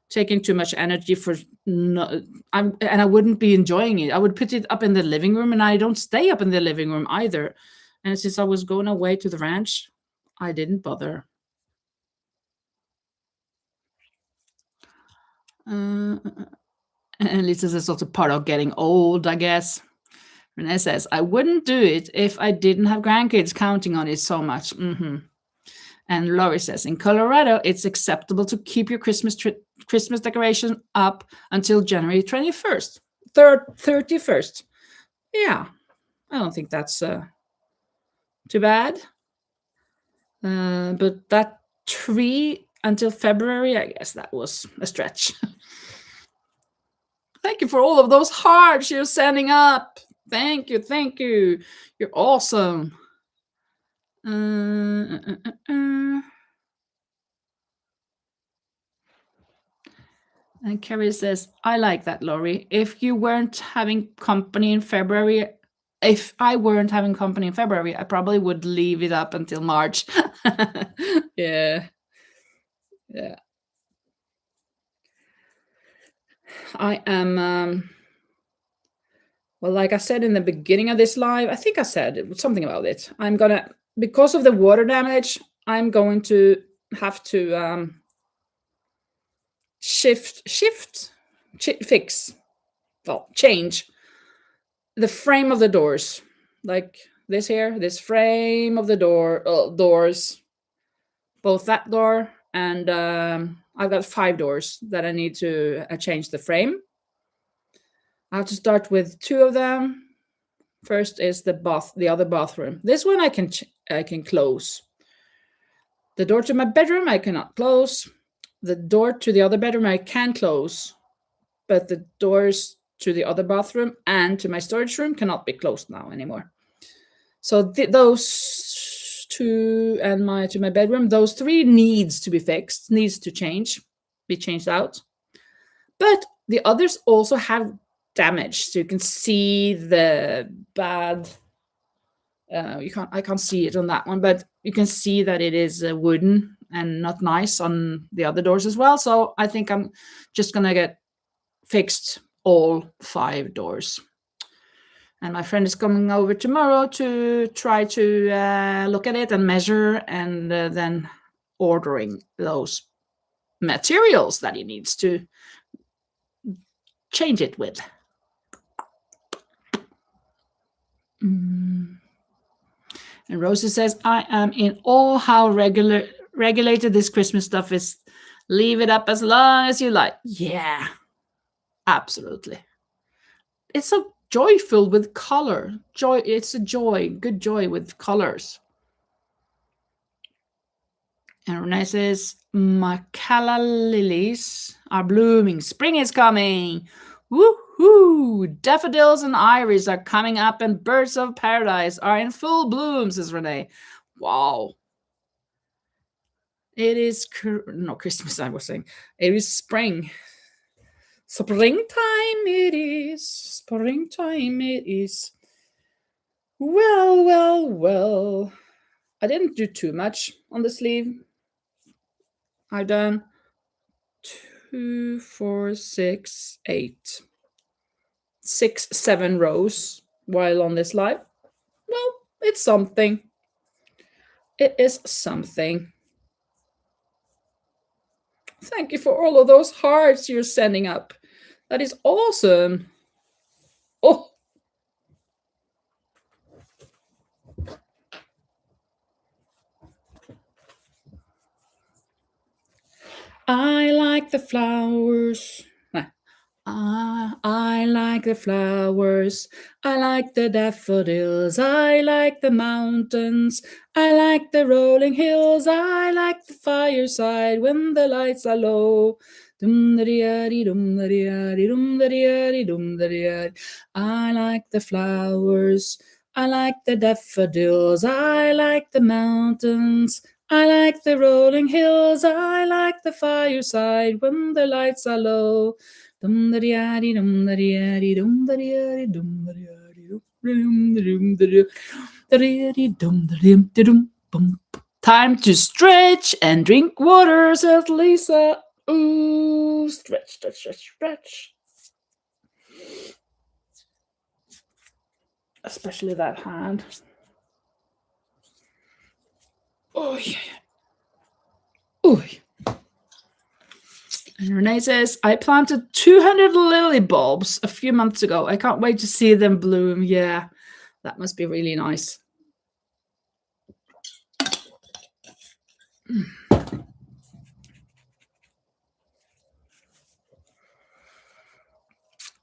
taking too much energy for and I wouldn't be enjoying it. I would put it up in the living room, and I don't stay up in the living room either. And since I was going away to the ranch, I didn't bother. And Lisa says also part of getting old, I guess. Renee says, I wouldn't do it if I didn't have grandkids counting on it so much. And Laurie says, in Colorado, it's acceptable to keep your Christmas decoration up until January 21st, 31st. Yeah, I don't think that's too bad. But that tree until February, I guess that was a stretch. Thank you for all of those hearts you're sending up. Thank you. You're awesome. And Carrie says, I like that, Laurie. If I weren't having company in February, I probably would leave it up until March. Yeah. I am, well, like I said in the beginning of this live, I think I said something about it. Because of the water damage, I'm going to have to change the frame of the doors, like this frame of the doors, both that door and I've got 5 doors that I need to change the frame. I have to start with 2 of them. First is the other bathroom. This one I can close. The door to my bedroom I cannot close. The door to the other bedroom I can close, but the doors to the other bathroom and to my storage room cannot be closed now anymore. So those 2 and to my bedroom, those 3 needs to be fixed, needs to be changed out. But the others also have damage, so you can see the bad. I can't see it on that one, but you can see that it is wooden and not nice on the other doors as well. So I think I'm just gonna get fixed all 5 doors. And my friend is coming over tomorrow to try to look at it and measure, and then ordering those materials that he needs to change it with. And Rosie says, I am in awe how regulated this Christmas stuff is. Leave it up as long as you like. Yeah, absolutely. It's so joyful with color. Joy. It's a joy, good joy with colors. And Renee says, Macala lilies are blooming. Spring is coming. Woohoo! Daffodils and iris are coming up, and birds of paradise are in full bloom, says Renee. Wow. It is no Christmas, I was saying. It is spring. Springtime it is. Springtime it is. Well, well, well. I didn't do too much on the sleeve. I've done 2, 4, 6, 8, 6, 7 rows while on this live. Well, it's something. It is something. Thank you for all of those hearts you're sending up. That is awesome. Oh. I like the flowers. I like the flowers. I like the daffodils. I like the mountains. I like the rolling hills. I like the fireside when the lights are low. I like the flowers. I like the daffodils. I like the mountains. I like the rolling hills. I like the fireside when the lights are low. Time to stretch and drink water, says Lisa. Ooh, stretch, stretch, stretch, stretch. Especially that hand. Oh, yeah. Oh, and Renee says, I planted 200 lily bulbs a few months ago. I can't wait to see them bloom. Yeah, that must be really nice.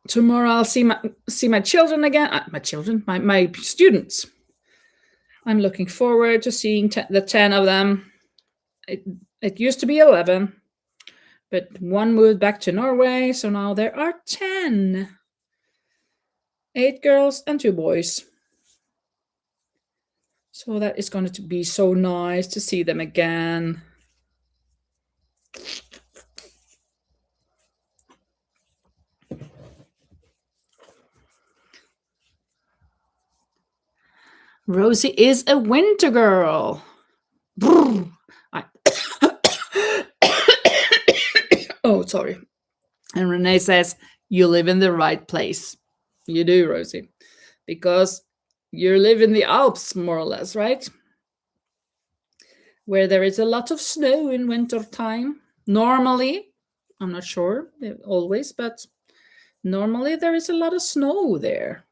Tomorrow I'll see my children again. My students. I'm looking forward to seeing the 10 of them. It used to be 11. But one moved back to Norway, so now there are 10. 8 girls and 2 boys. So that is going to be so nice to see them again. Rosie is a winter girl. Oh, sorry. And Renee says, you live in the right place. You do, Rosie. Because you live in the Alps, more or less, right? Where there is a lot of snow in winter time. Normally, I'm not sure always, but normally there is a lot of snow there.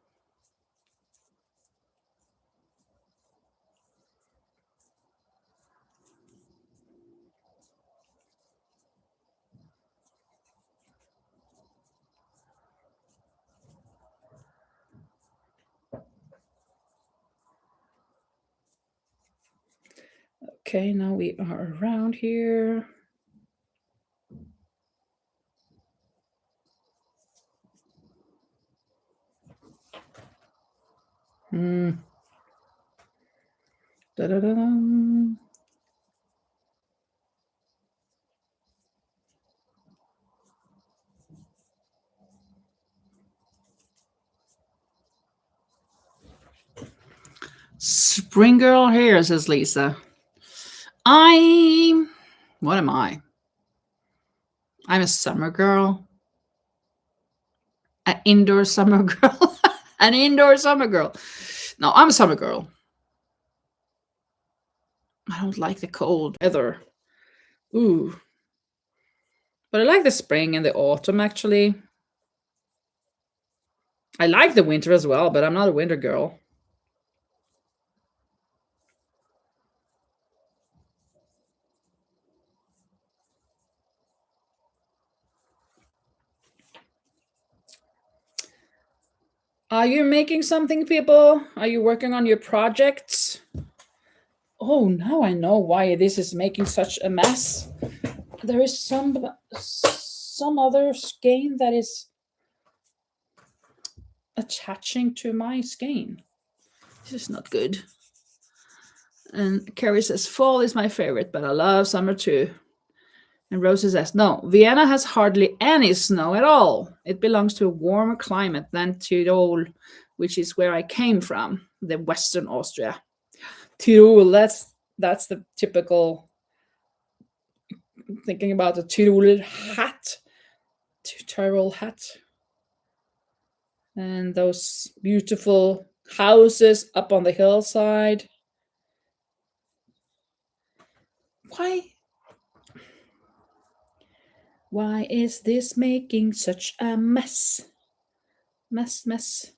Okay, now we are around here. Da-da-da-dum. Spring girl here, says Lisa. What am I? I'm a summer girl. An indoor summer girl. An indoor summer girl. No, I'm a summer girl. I don't like the cold weather. Ooh. But I like the spring and the autumn, actually. I like the winter as well, but I'm not a winter girl. Are you making something, people? Are you working on your projects? Oh, now I know why this is making such a mess. There is some other skein that is attaching to my skein. This is not good. And Carrie says, fall is my favorite, but I love summer too. And Rosie says, no, Vienna has hardly any snow at all. It belongs to a warmer climate than Tyrol, which is where I came from, the Western Austria. Tyrol, that's the typical, thinking about the Tyrol hat. Tyrol hat. And those beautiful houses up on the hillside. Why is this making such a mess? Mess.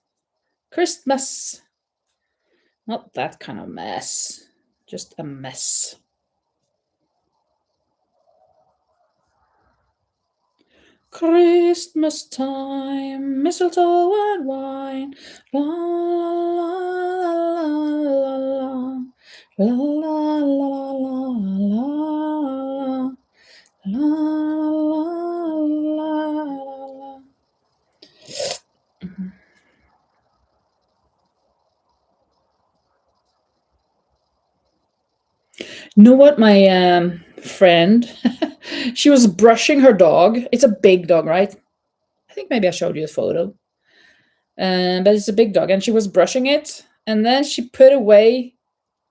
Christmas. Not that kind of mess. Just a mess. Christmas time, mistletoe and wine. La la la la la la la la la la la. You know what, my friend, she was brushing her dog. It's a big dog, right? I think maybe I showed you a photo. But it's a big dog, and she was brushing it, and then she put away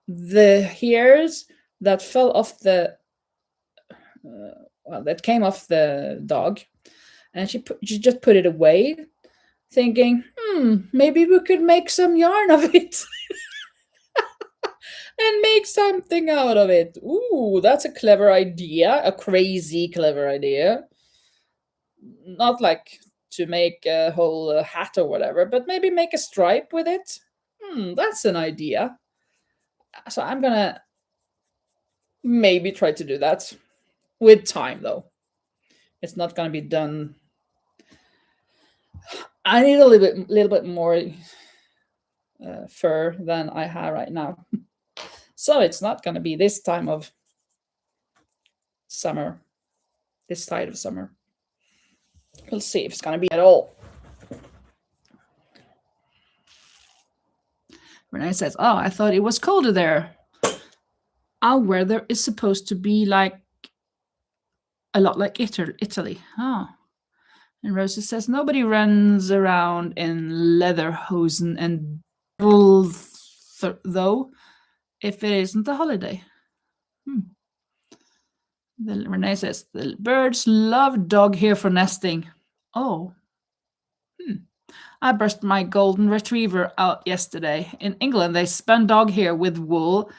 the hairs that fell off the that came off the dog, and she just put it away, thinking, maybe we could make some yarn of it. And make something out of it. Ooh, that's a clever idea. A crazy clever idea. Not like to make a whole hat or whatever, but maybe make a stripe with it. That's an idea. So I'm gonna maybe try to do that with time, though. It's not gonna be done. I need a little bit more fur than I have right now. So it's not gonna be this time of summer, this side of summer. We'll see if it's gonna be at all. Renee says, oh, I thought it was colder there. Our weather is supposed to be like a lot like Italy. Oh. And Rosie says, nobody runs around in lederhosen and though, if it isn't a holiday. Then Renee says, the birds love dog hair for nesting. Oh. I brushed my golden retriever out yesterday. In England, they spun dog hair with wool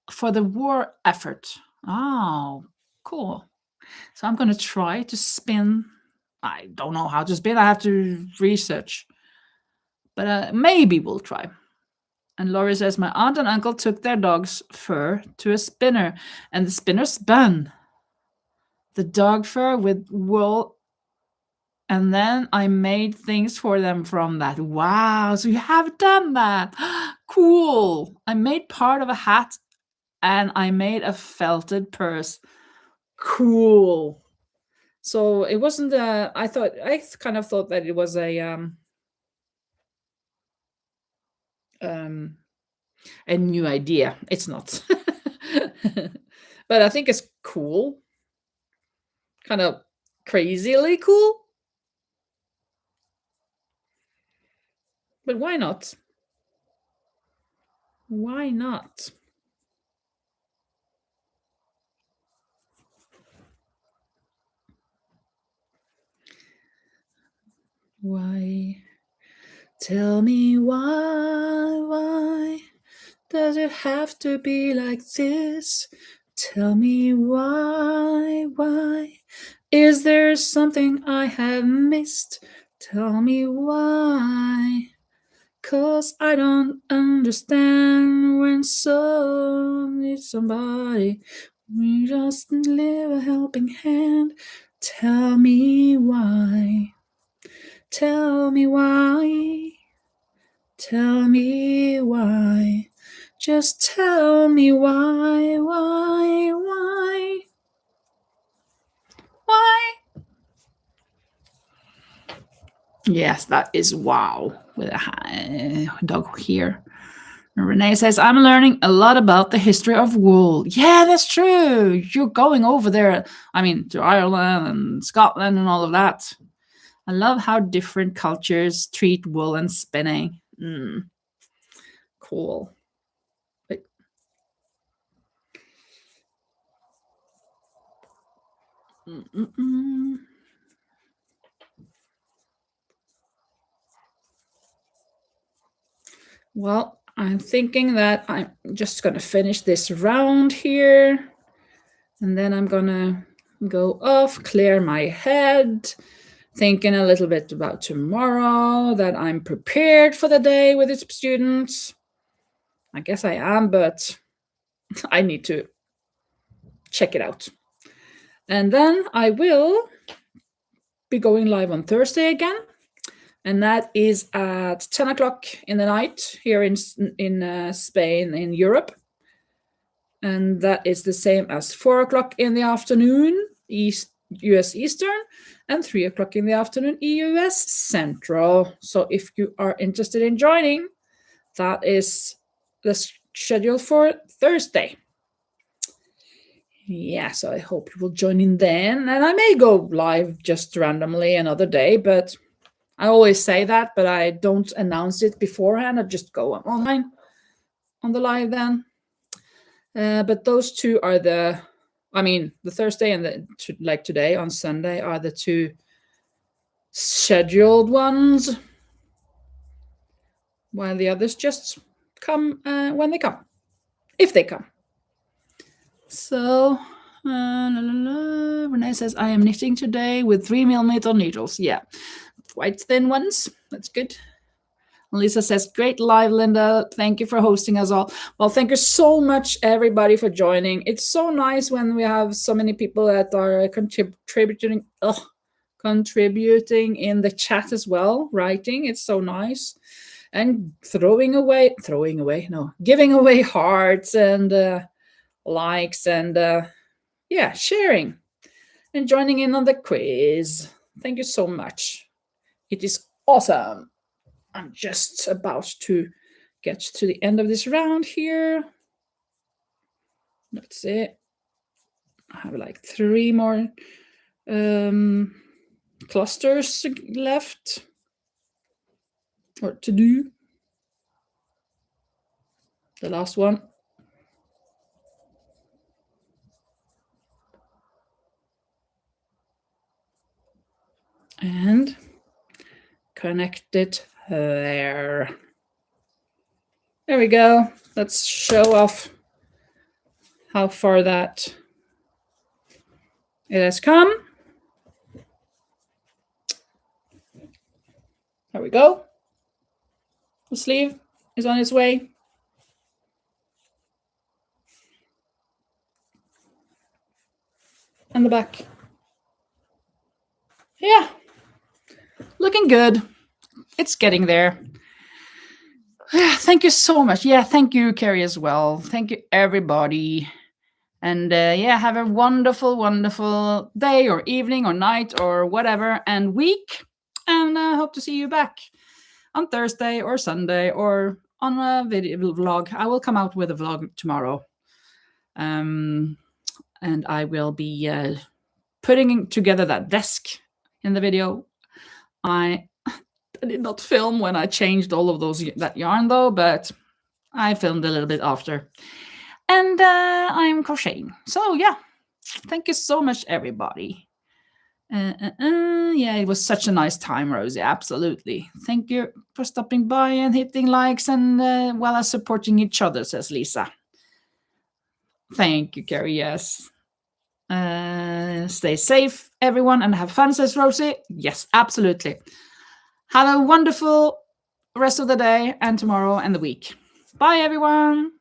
for the war effort. Oh, cool. So I'm going to try to spin. I don't know how to spin. I have to research. But maybe we'll try. And Laurie says, my aunt and uncle took their dog's fur to a spinner, and the spinner spun the dog fur with wool, and then I made things for them from that. Wow, so you have done that. Cool. I made part of a hat, and I made a felted purse. Cool. So it wasn't I kind of thought that it was a new idea. It's not. But I think it's cool. Kind of crazily cool. But why not? Why not? Why? Tell me why does it have to be like this? Tell me why? Is there something I have missed? Tell me why. 'Cause I don't understand when so needs somebody. We just live a helping hand. Tell me why. Tell me why. Tell me why. Just tell me why. Yes, that is wow with a dog here. Renee says, I'm learning a lot about the history of wool. Yeah, that's true. You're going over there, to Ireland and Scotland and all of that. I love how different cultures treat wool and spinning. Cool. Wait. Well, I'm thinking that I'm just going to finish this round here. And then I'm going to go off, clear my head, thinking a little bit about tomorrow, that I'm prepared for the day with its students. I guess I am, but I need to check it out. And then I will be going live on Thursday again. And that is at 10 o'clock in the night here in Spain, in Europe. And that is the same as 4 o'clock in the afternoon, US Eastern, and 3 o'clock in the afternoon, US Central. So if you are interested in joining, that is the schedule for Thursday. Yeah, so I hope you will join in then. And I may go live just randomly another day, but I always say that, but I don't announce it beforehand. I just go online on the live then. But those two are the Thursday and like today on Sunday are the two scheduled ones, while the others just come when they come, if they come. So, Renee says, I am knitting today with 3mm needles. Yeah, quite thin ones. That's good. Lisa says, great live, Linda. Thank you for hosting us all. Well, thank you so much, everybody, for joining. It's so nice when we have so many people that are contributing in the chat as well, writing. It's so nice. And giving away hearts and likes and sharing and joining in on the quiz. Thank you so much. It is awesome. I'm just about to get to the end of this round here. That's it. I have like 3 more clusters left or to do. The last one. And connect it there. There we go. Let's show off how far that it has come. There we go. The sleeve is on its way. And the back. Yeah. Looking good. It's getting there. Thank you so much. Yeah, thank you, Carrie, as well. Thank you, everybody. And have a wonderful, wonderful day or evening or night or whatever and week. And I hope to see you back on Thursday or Sunday or on a video vlog. I will come out with a vlog tomorrow. And I will be putting together that desk in the video. I did not film when I changed all of that yarn though, but I filmed a little bit after. And I'm crocheting. So yeah, thank you so much, everybody. Yeah, it was such a nice time, Rosie. Absolutely. Thank you for stopping by and hitting likes and while us supporting each other, says Lisa. Thank you, Carrie. Yes. Stay safe, everyone, and have fun, says Rosie. Yes, absolutely. Have a wonderful rest of the day and tomorrow and the week. Bye, everyone.